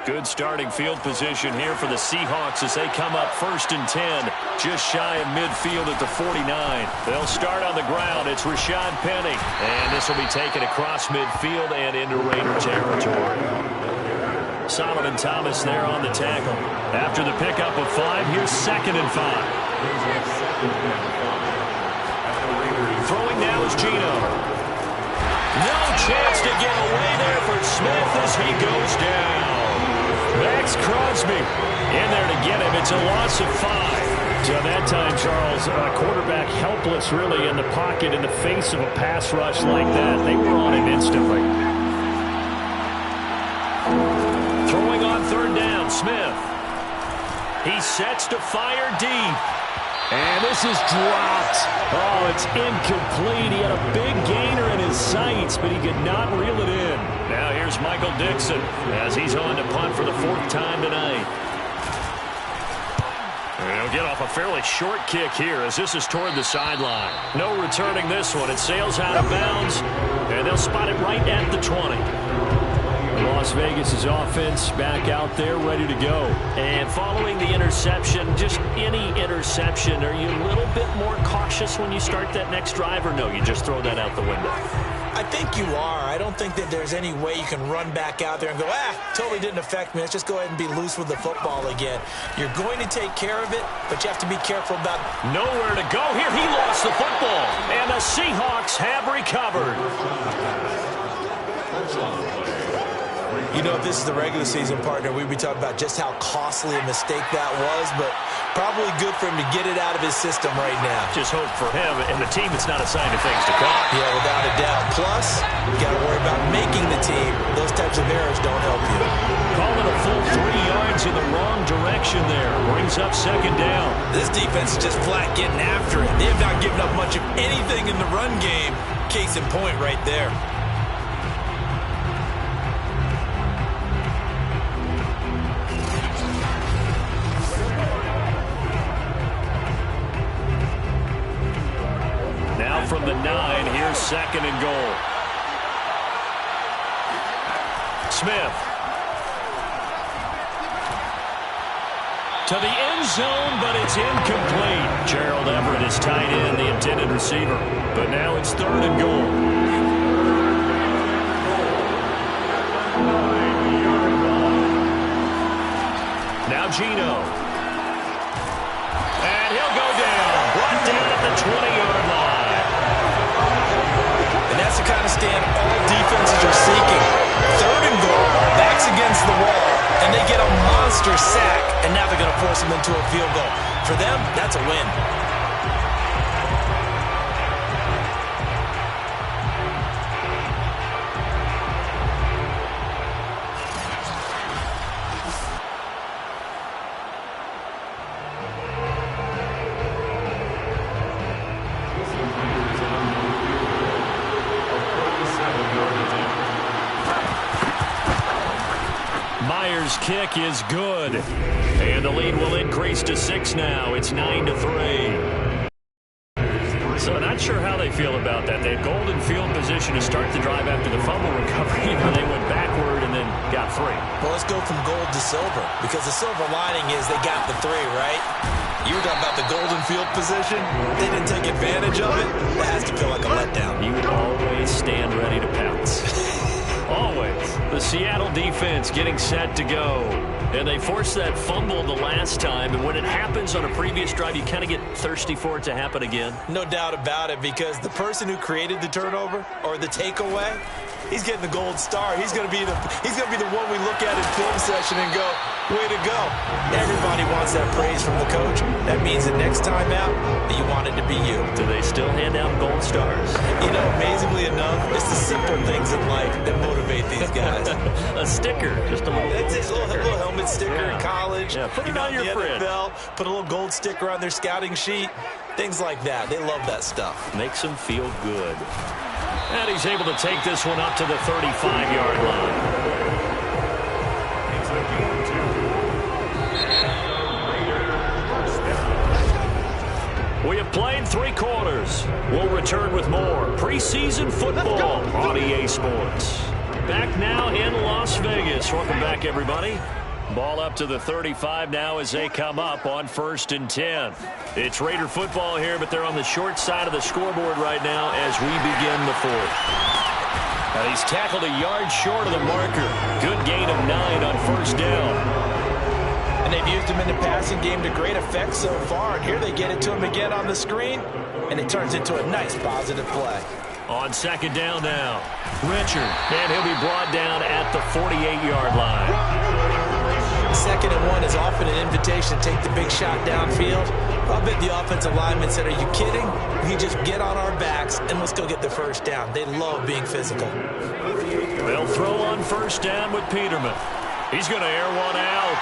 S2: Good starting field position here for the Seahawks as they come up 1st and 10, just shy of midfield at the 49. They'll start on the ground. It's Rashad Penny, and this will be taken across midfield and into Raider territory. Solomon Thomas there on the tackle. After the pickup of 5, here's 2nd and 5. Throwing now is Gino. No chance to get away there for Smith as he goes down. Max Crosby in there to get him. It's a loss of 5.
S5: So that time, Charles, quarterback helpless really in the pocket in the face of a pass rush like that. They were on him instantly.
S2: Throwing on third down, Smith. He sets to fire deep.
S5: And this is dropped. Oh, it's incomplete. He had a big gainer in his sights, but he could not reel it in.
S2: Now here's Michael Dixon as he's on to punt for the 4th time tonight. And he'll get off a fairly short kick here as this is toward the sideline. No returning this one. It sails out of bounds, and they'll spot it right at the 20.
S5: Las Vegas' offense back out there ready to go.
S2: And following the interception, just any interception, are you a little bit more cautious when you start that next drive, or no, you just throw that out the window?
S3: I think you are. I don't think that there's any way you can run back out there and go, totally didn't affect me. Let's just go ahead and be loose with the football again. You're going to take care of it, but you have to be careful about
S2: nowhere to go here. He lost the football, and the Seahawks have recovered.
S3: You know, if this is the regular season, partner, we'd be talking about just how costly a mistake that was, but probably good for him to get it out of his system right now.
S2: Just hope for him and the team it's not a sign of things to come.
S3: Yeah, without a doubt. Plus, you got to worry about making the team. Those types of errors don't help you.
S2: Calling a full 3 yards in the wrong direction there. Brings up 2nd down.
S3: This defense is just flat getting after it. They have not given up much of anything in the run game. Case in point right there.
S2: From the 9, here's 2nd and goal. Smith. To the end zone, but it's incomplete. Gerald Everett is tied in, the intended receiver. But now it's 3rd and goal. Now Gino. And he'll go down. Brought down at the 20-yard line.
S3: That's the kind of stand all defenses are seeking. 3rd and goal, backs against the wall, and they get a monster sack, and now they're going to force them into a field goal. For them, that's a win.
S2: Kick is good, and the lead will increase to 6 now. It's 9-3. So not sure how they feel about that. They had golden field position to start the drive after the fumble recovery, and they went backward and then got 3.
S3: Well, let's go from gold to silver, because the silver lining is they got the 3, right? You were talking about the golden field position. They didn't take advantage of it. That has to feel like a letdown.
S2: You always stand ready to pounce. Always. The Seattle defense getting set to go. And they forced that fumble the last time, and when it happens on a previous drive, you kind of get thirsty for it to happen again.
S3: No doubt about it, because the person who created the turnover or the takeaway, he's getting the gold star. He's going to be the one we look at in film session and go, way to go. Everybody wants that praise from the coach. That means that next time out, you want it to be you.
S2: Do they still hand out gold stars?
S3: You know, amazingly enough, it's the simple things in life that motivate these guys.
S2: A sticker, just a little
S3: It's a little helmet sticker in college.
S2: Yeah, put it on your fridge.
S3: Put a little gold sticker on their scouting sheet. Things like that. They love that stuff.
S2: Makes them feel good. And he's able to take this one up to the 35-yard line. We have played 3 quarters. We'll return with more preseason football on EA Sports. Back now in Las Vegas. Welcome back, everybody. Ball up to the 35 now as they come up on 1st and 10. It's Raider football here, but they're on the short side of the scoreboard right now as we begin the 4th. Now he's tackled a yard short of the marker. Good gain of 9 on 1st down.
S3: And they've used him in the passing game to great effect so far. And here they get it to him again on the screen, and it turns into a nice positive play.
S2: On 2nd down now, Richard, and he'll be brought down at the 48-yard line.
S3: 2nd and 1 is often an invitation to take the big shot downfield. I bet the offensive lineman said, are you kidding? We just get on our backs and let's go get the first down. They love being physical.
S2: They'll throw on first down with Peterman. He's going to air one out.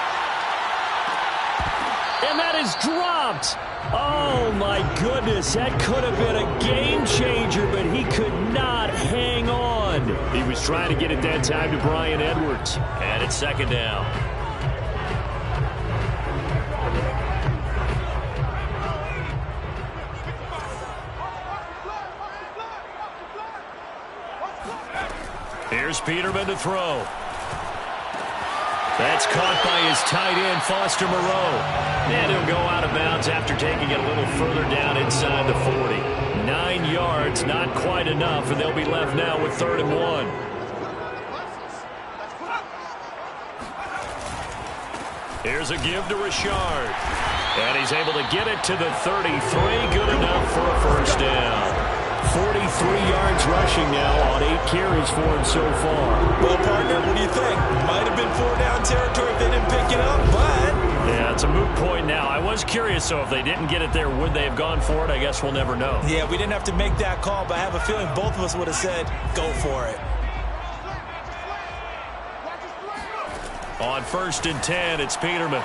S5: And that is dropped. Oh, my goodness. That could have been a game changer, but he could not hang on.
S2: He was trying to get it that time to Bryan Edwards. And it's 2nd down. Here's Peterman to throw. That's caught by his tight end, Foster Moreau. And he'll go out of bounds after taking it a little further down inside the 40. 9 yards, not quite enough, and they'll be left now with 3rd and 1. Here's a give to Richard. And he's able to get it to the 33. Good enough for a first down.
S5: 43 yards rushing now on 8 carries for him so far.
S3: Well, partner, what do you think? Might have been 4-down territory if they didn't pick it up, but...
S2: Yeah, it's a moot point now. I was curious, so if they didn't get it there, would they have gone for it? I guess we'll never know.
S3: Yeah, we didn't have to make that call, but I have a feeling both of us would have said, go for it.
S2: On 1st and 10, it's Peterman.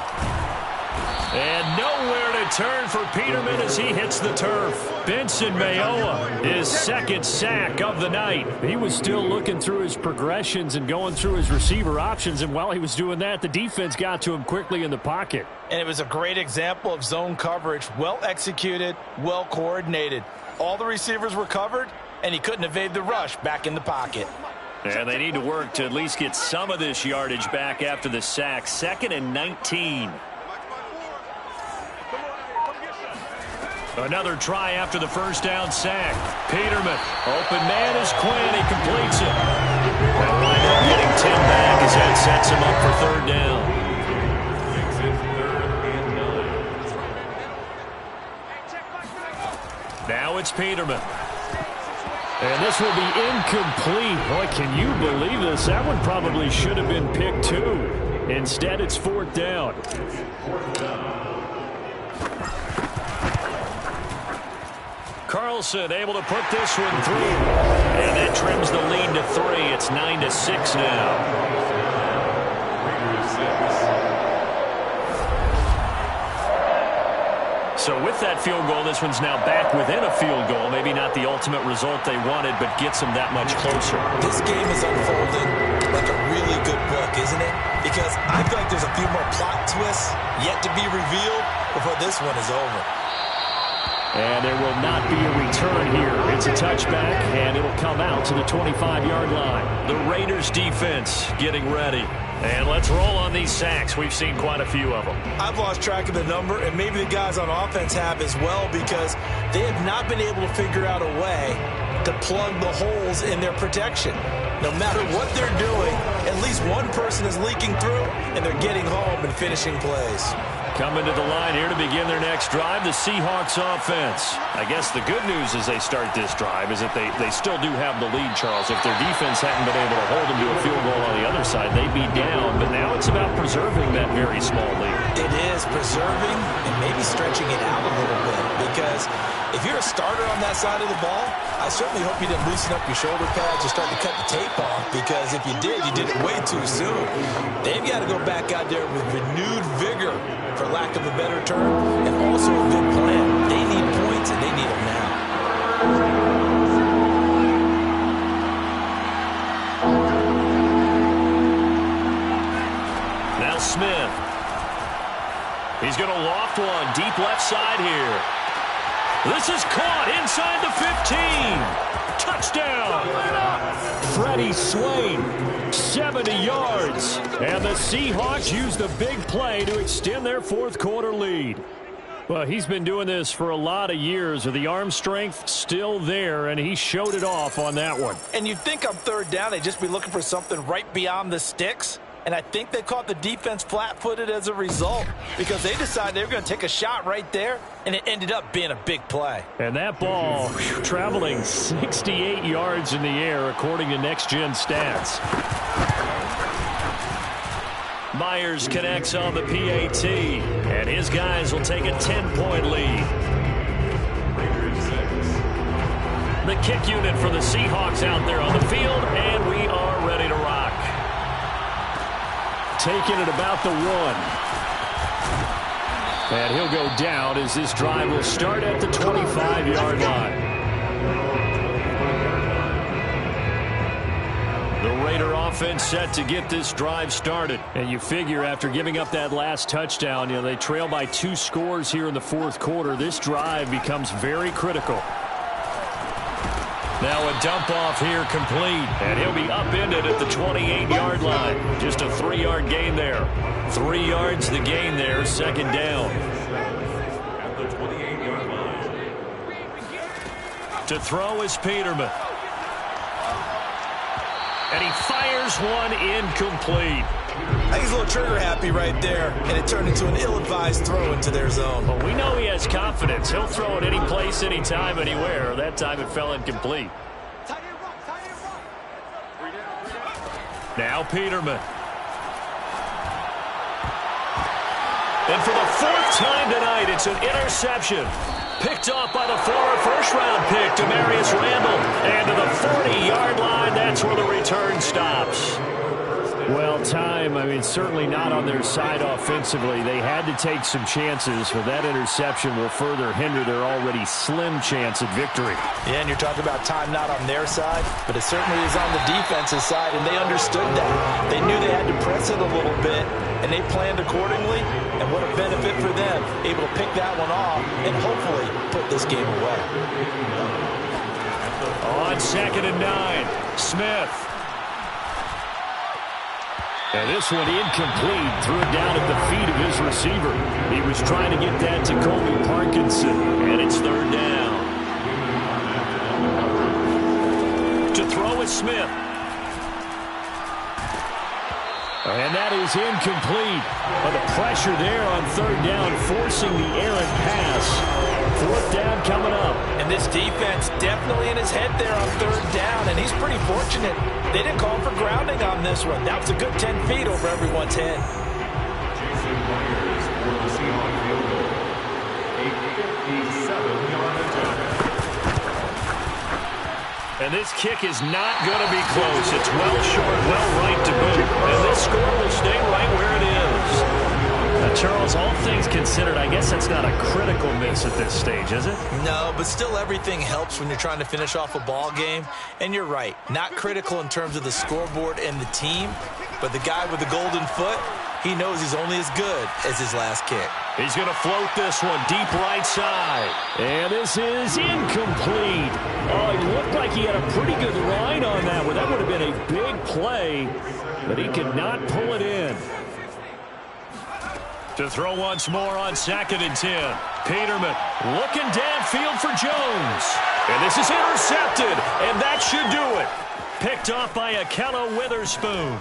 S2: And nowhere to turn for Peterman as he hits the turf. Benson Mayowa, his 2nd sack of the night.
S5: He was still looking through his progressions and going through his receiver options, and while he was doing that, the defense got to him quickly in the pocket.
S3: And it was a great example of zone coverage. Well executed, well coordinated. All the receivers were covered, and he couldn't evade the rush back in the pocket.
S2: And they need to work to at least get some of this yardage back after the sack. 2nd and 19. Another try after the first down sack. Peterman, open man is Quinn. He completes it. They'll wind up getting 10 back as that sets him up for 3rd down. Now it's Peterman.
S5: And this will be incomplete. Boy, can you believe this? That one probably should have been picked too. Instead, it's 4th down.
S2: Carlson able to put this one through. And that trims the lead to 3. It's 9-6 now. So with that field goal, this one's now back within a field goal. Maybe not the ultimate result they wanted, but gets them that much closer.
S3: This game is unfolding like a really good book, isn't it? Because I feel like there's a few more plot twists yet to be revealed before this one is over.
S5: And there will not be a return here. It's a touchback, and it'll come out to the 25-yard line.
S2: The Raiders defense getting ready. And let's roll on these sacks. We've seen quite a few of them.
S3: I've lost track of the number, and maybe the guys on offense have as well, because they have not been able to figure out a way to plug the holes in their protection. No matter what they're doing, at least one person is leaking through, and they're getting home and finishing plays.
S2: Coming to the line here to begin their next drive, the Seahawks offense. I guess the good news as they start this drive is that they still do have the lead, Charles. If their defense hadn't been able to hold them to a field goal on the other side, they'd be down. But now it's about preserving that very small lead.
S3: It is preserving and maybe stretching it out a little bit, because if you're a starter on that side of the ball, I certainly hope you didn't loosen up your shoulder pads or start to cut the tape off, because if you did it way too soon. They've got to go back out there with renewed vigor, for lack of a better term, and also a good plan. They need points, and they need them now.
S2: Now Smith. He's going to loft one deep left side here. This is caught inside the 15. Touchdown.
S5: Freddie Swain, 70 yards. And the Seahawks use the big play to extend their fourth quarter lead. Well, he's been doing this for a lot of years. The arm strength still there, and he showed it off on that one.
S3: And you'd think on 3rd down they'd just be looking for something right beyond the sticks. And I think they caught the defense flat-footed as a result, because they decided they were going to take a shot right there, and it ended up being a big play.
S5: And that ball traveling 68 yards in the air, according to Next Gen Stats.
S2: Myers connects on the PAT, and his guys will take a 10-point lead. The kick unit for the Seahawks out there on the field, and we are ready to rock.
S5: Taking it about the 1. And he'll go down as this drive will start at the 25-yard line. The Raider offense set to get this drive started. And you figure after giving up that last touchdown, they trail by 2 scores here in the fourth quarter. This drive becomes very critical.
S2: Now a dump off here complete. And he'll be upended at the 28-yard line. Just a 3-yard gain there. 3 yards the gain there, second down. At the 28-yard line. To throw is Peterman. And he fires one incomplete.
S3: I think he's a little trigger happy right there, and it turned into an ill-advised throw into their zone.
S2: But we know he has confidence. He'll throw it any place, anytime, anywhere. That time it fell incomplete. Now Peterman. And for the 4th time tonight, it's an interception. Picked off by the former first-round pick, Demarius Randall. And to the 40-yard line, that's where the return stops.
S5: Well, time, certainly not on their side offensively. They had to take some chances, but that interception will further hinder their already slim chance at victory.
S3: Yeah, and you're talking about time not on their side, but it certainly is on the defensive side, and they understood that. They knew they had to press it a little bit, and they planned accordingly, and what a benefit for them, able to pick that one off and hopefully put this game away.
S2: On 2nd and 9, Smith.
S5: And this one incomplete, threw it down at the feet of his receiver. He was trying to get that to Colby Parkinson, and it's 3rd down.
S2: To throw is Smith.
S5: And that is incomplete. But the pressure there on 3rd down, forcing the errant pass. 4th down coming up.
S3: And this defense definitely in his head there on 3rd down, and he's pretty fortunate. They didn't call for grounding on this one. That was a good 10 feet over everyone's head.
S7: Jason Myers for the Seahawks field goal. A 57-yard attempt.
S2: And this kick is not going to be close. It's well short, well right to boot. And this score will stay right where it is.
S5: Charles, all things considered, I guess that's not a critical miss at this stage, is it?
S3: No, but still everything helps when you're trying to finish off a ball game. And you're right, not critical in terms of the scoreboard and the team, but the guy with the golden foot, he knows he's only as good as his last kick.
S2: He's going to float this one deep right side.
S5: And this is incomplete. Oh, it looked like he had a pretty good line on that one. That would have been a big play, but he could not pull it in.
S2: To throw once more on 2nd and 10. Peterman looking downfield for Jones. And this is intercepted, and that should do it. Picked off by Akello Witherspoon.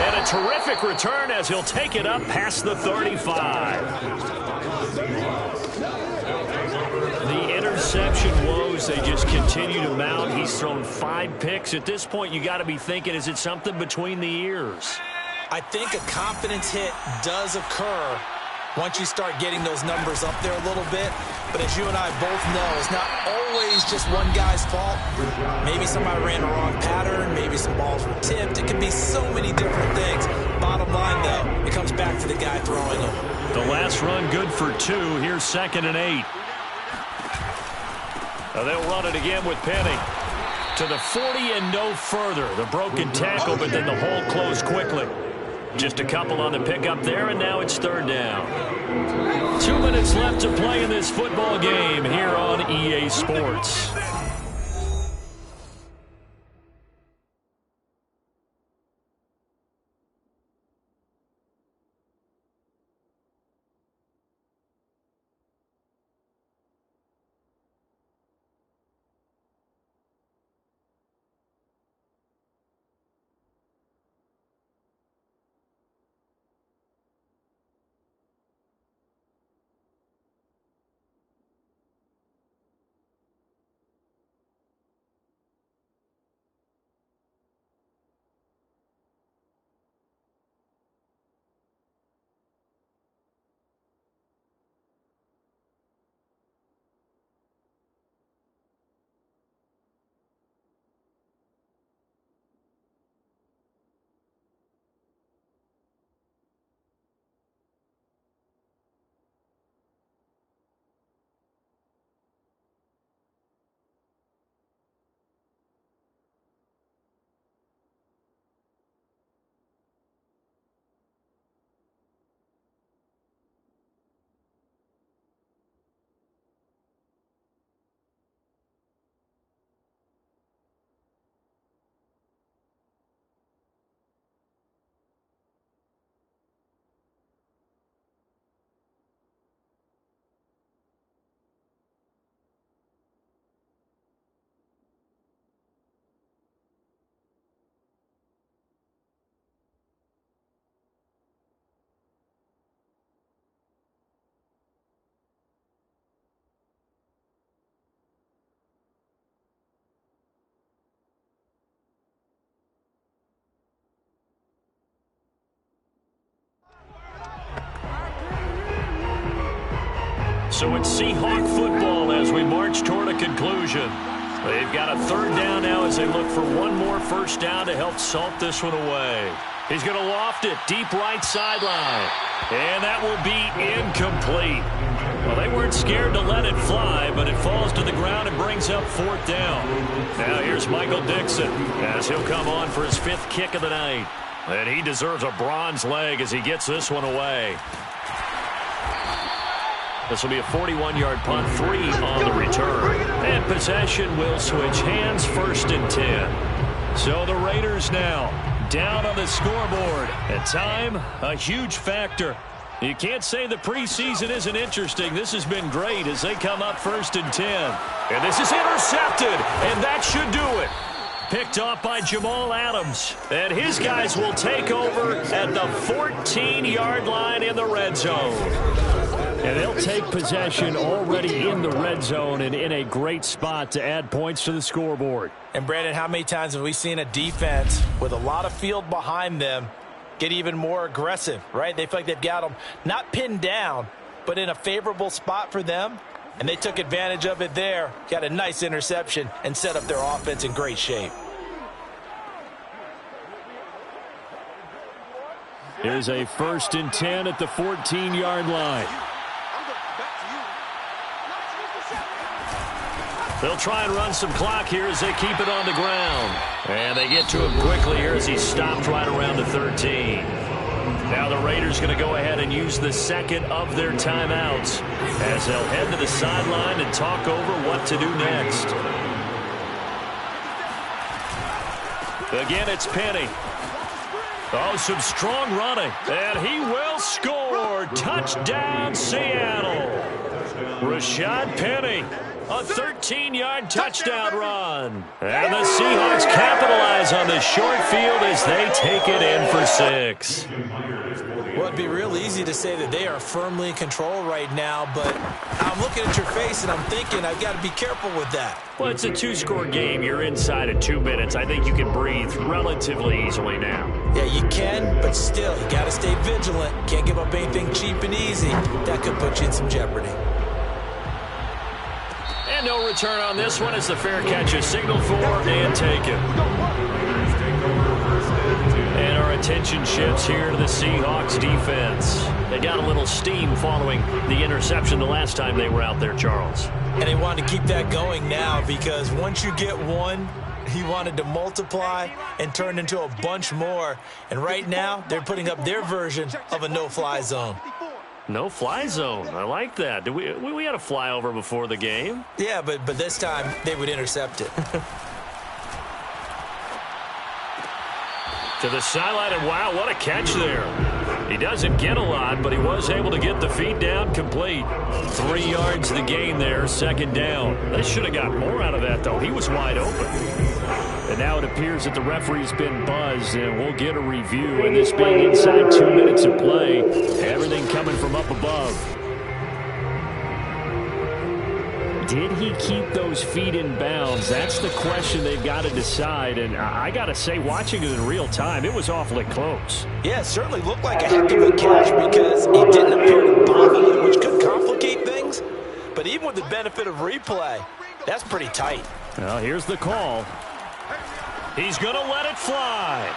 S2: And a terrific return as he'll take it up past the 35. The interception woes, they just continue to mount. He's thrown 5 picks. At this point, you got to be thinking, is it something between the ears?
S3: I think a confidence hit does occur once you start getting those numbers up there a little bit. But as you and I both know, it's not always just one guy's fault. Maybe somebody ran the wrong pattern. Maybe some balls were tipped. It can be so many different things. Bottom line, though, it comes back to the guy throwing them.
S2: The last run good for 2. Here's 2nd and 8. They'll run it again with Penny. To the 40 and no further. The broken tackle, but then the hole closed quickly. Just a couple on the pickup there, and now it's 3rd down. 2 minutes left to play in this football game here on EA Sports. So it's Seahawk football as we march toward a conclusion. They've got a third down now as they look for one more first down to help salt this one away. He's going to loft it deep right sideline. And that will be incomplete. Well, they weren't scared to let it fly, but it falls to the ground and brings up fourth down. Now here's Michael Dixon as he'll come on for his 5th kick of the night. And he deserves a bronze leg as he gets this one away. This will be a 41-yard punt, 3 on the return. And possession will switch hands, 1st and 10. So the Raiders now down on the scoreboard. And time, a huge factor. You can't say the preseason isn't interesting. This has been great as they come up 1st and 10. And this is intercepted, and that should do it. Picked off by Jamal Adams. And his guys will take over at the 14-yard line in the red zone. And they'll take possession already in the red zone and in a great spot to add points to the scoreboard.
S3: And, Brandon, how many times have we seen a defense with a lot of field behind them get even more aggressive, right? They feel like they've got them not pinned down, but in a favorable spot for them. And they took advantage of it there, got a nice interception, and set up their offense in great shape.
S2: Here's a 1st and 10 at the 14-yard line. They'll try and run some clock here as they keep it on the ground. And they get to him quickly here as he stopped right around the 13. Now the Raiders going to go ahead and use the 2nd of their timeouts as they'll head to the sideline and talk over what to do next. Again, it's Penny. Oh, some strong running. And he will score. Touchdown, Seattle. Rashad Penny. A 13-yard touchdown run. And the Seahawks capitalize on the short field as they take it in for 6.
S3: Well, it'd be real easy to say that they are firmly in control right now, but I'm looking at your face and I'm thinking I've got to be careful with that.
S2: Well, it's a 2-score game. You're inside of 2 minutes. I think you can breathe relatively easily now.
S3: Yeah, you can, but still, you got to stay vigilant. Can't give up anything cheap and easy. That could put you in some jeopardy.
S2: And no return on this one as the fair catch is signaled for and taken. And our attention shifts here to the Seahawks defense. They got a little steam following the interception the last time they were out there, Charles.
S3: And they wanted to keep that going now because once you get one, he wanted to multiply and turn into a bunch more. And right now, they're putting up their version of a no-fly zone.
S2: No-fly zone. I like that. We had a flyover before the game.
S3: Yeah, but this time they would intercept it.
S2: To the sideline, and wow, what a catch there. He doesn't get a lot, but he was able to get the feet down complete. 3 yards the gain there, 2nd down. They should have got more out of that, though. He was wide open. And now it appears that the referee's been buzzed, and we'll get a review. And this being inside 2 minutes of play, everything coming from up above. Did he keep those feet in bounds? That's the question they've got to decide. And I got to say, watching it in real time, it was awfully close.
S3: Yeah, it certainly looked like a heck of a catch because he didn't appear to bobble it, which could complicate things. But even with the benefit of replay, that's pretty tight.
S2: Well, here's the call. He's going to let it fly.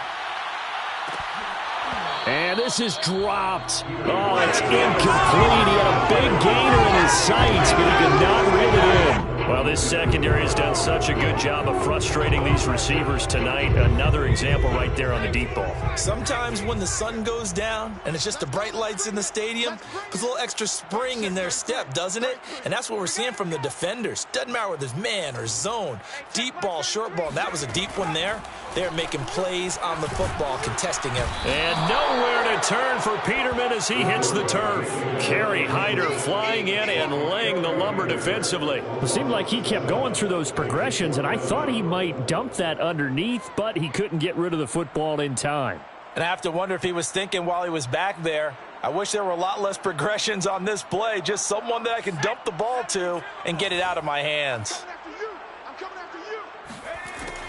S2: And this is dropped. Oh, it's incomplete. He had a big gainer in his sights, but he could not reel it in. Well, this secondary has done such a good job of frustrating these receivers tonight. Another example right there on the deep ball.
S3: Sometimes when the sun goes down and it's just the bright lights in the stadium, puts a little extra spring in their step, doesn't it? And that's what we're seeing from the defenders. Doesn't matter whether it's man or zone, deep ball, short ball. That was a deep one there. They're making plays on the football, contesting him.
S2: And nowhere to turn for Peterman as he hits the turf. Kerry Hyder flying in and laying the lumber defensively.
S5: It seemed like he kept going through those progressions, and I thought he might dump that underneath, but he couldn't get rid of the football in time.
S3: And I have to wonder if he was thinking while he was back there, I wish there were a lot less progressions on this play, just someone that I can dump the ball to and get it out of my hands.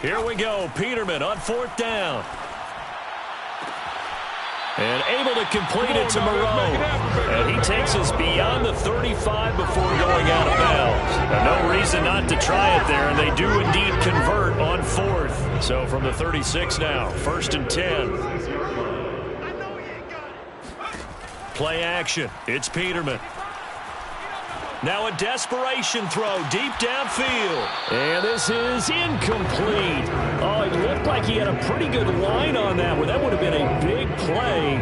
S2: Here we go. Peterman on 4th down.
S5: And able to complete it to Moreau. And he takes us beyond the 35 before going out of bounds. And no reason not to try it there, and they do indeed convert on fourth. So from the 36 now, 1st and 10. Play action. It's Peterman. Now a desperation throw deep downfield. And this is incomplete. Oh, it looked like he had a pretty good line on that one. That would have been a big play,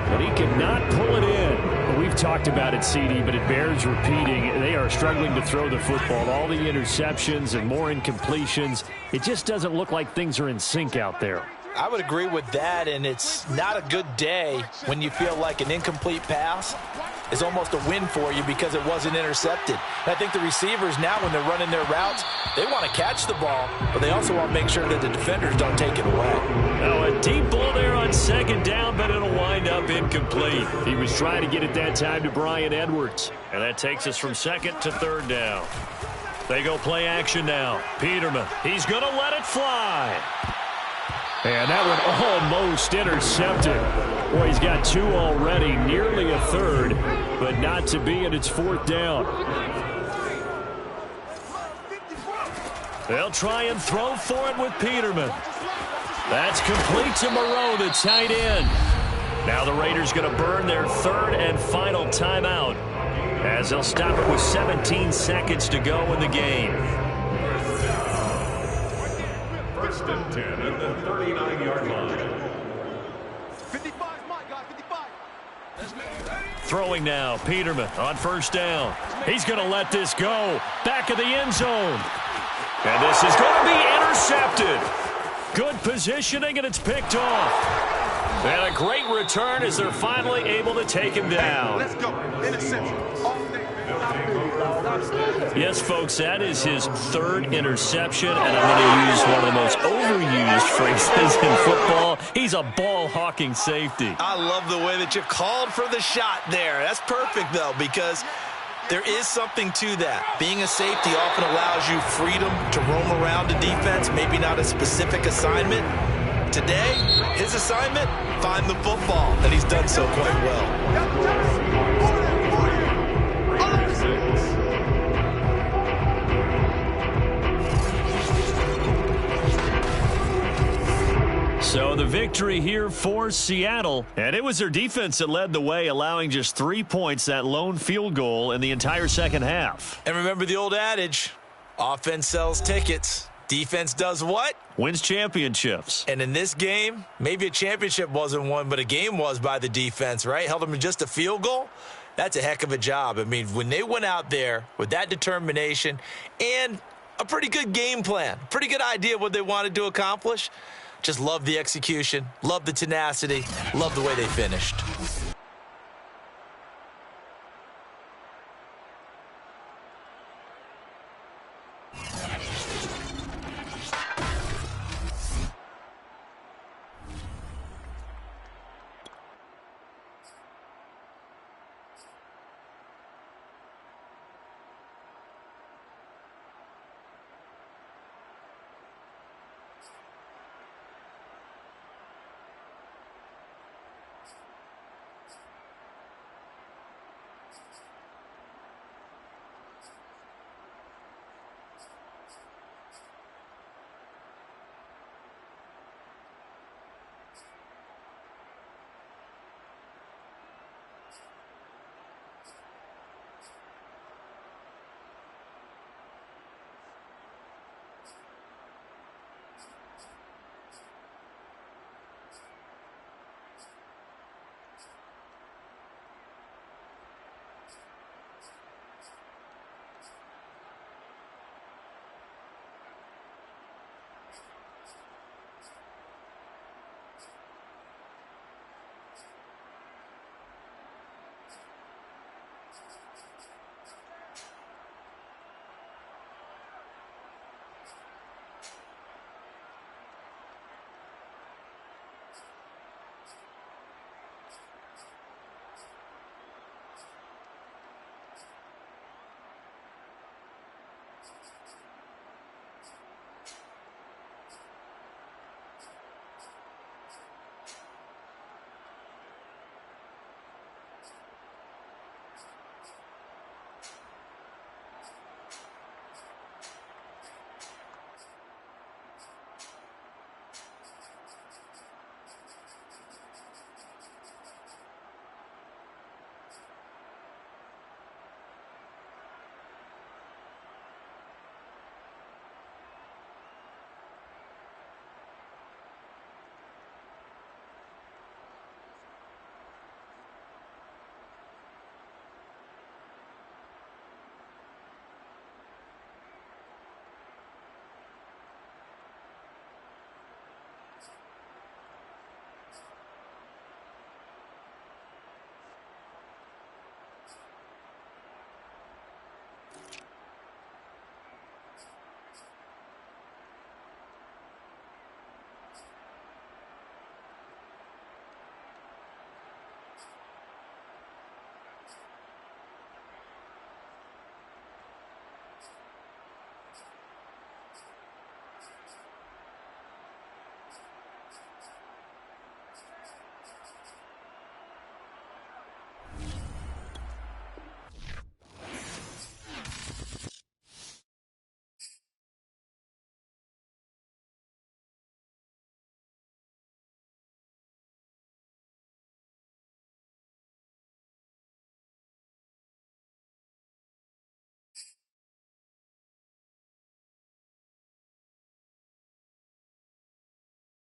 S5: but he could not pull it in. We've talked about it, CD, but it bears repeating. They are struggling to throw the football. All the interceptions and more incompletions. It just doesn't look like things are in sync out there.
S3: I would agree with that, and it's not a good day when you feel like an incomplete pass is almost a win for you because it wasn't intercepted. And I think the receivers now, when they're running their routes, they want to catch the ball, but they also want to make sure that the defenders don't take it away.
S5: Now a deep ball there on 2nd down, but it'll wind up incomplete. He was trying to get it that time to Bryan Edwards, and that takes us from 2nd to 3rd down. They go play action now. Peterman, he's going to let it fly. And that one almost intercepted. Boy, he's got 2 already, nearly a 3rd, but not to be, and it's 4th down. They'll try and throw for it with Peterman. That's complete to Moreau, the tight end. Now the Raiders going to burn their 3rd and final timeout as they'll stop it with 17 seconds to go in the game.
S7: 1st and 10 at the 39-yard line.
S4: 55, my guy, 55.
S5: Throwing now, Peterman on 1st down. He's going to let this go. Back of the end zone. And this is going to be intercepted. Good positioning, and it's picked off. And a great return as they're finally able to take him down.
S4: Let's go. Interception.
S5: Yes, folks, that is his 3rd interception, and I'm going to use one of the most overused phrases in football. He's a ball-hawking safety.
S3: I love the way that you called for the shot there. That's perfect, though, because there is something to that. Being a safety often allows you freedom to roam around the defense, maybe not a specific assignment. Today, his assignment, find the football, and he's done so quite well.
S5: So the victory here for Seattle, and it was their defense that led the way, allowing just 3 points, that lone field goal in the entire 2nd half.
S3: And remember the old adage, offense sells tickets. Defense does what?
S5: Wins championships.
S3: And in this game, maybe a championship wasn't won, but a game was by the defense, right? Held them to just a field goal. That's a heck of a job. I mean, when they went out there with that determination and a pretty good game plan, pretty good idea of what they wanted to accomplish, just love the execution, love the tenacity, love the way they finished.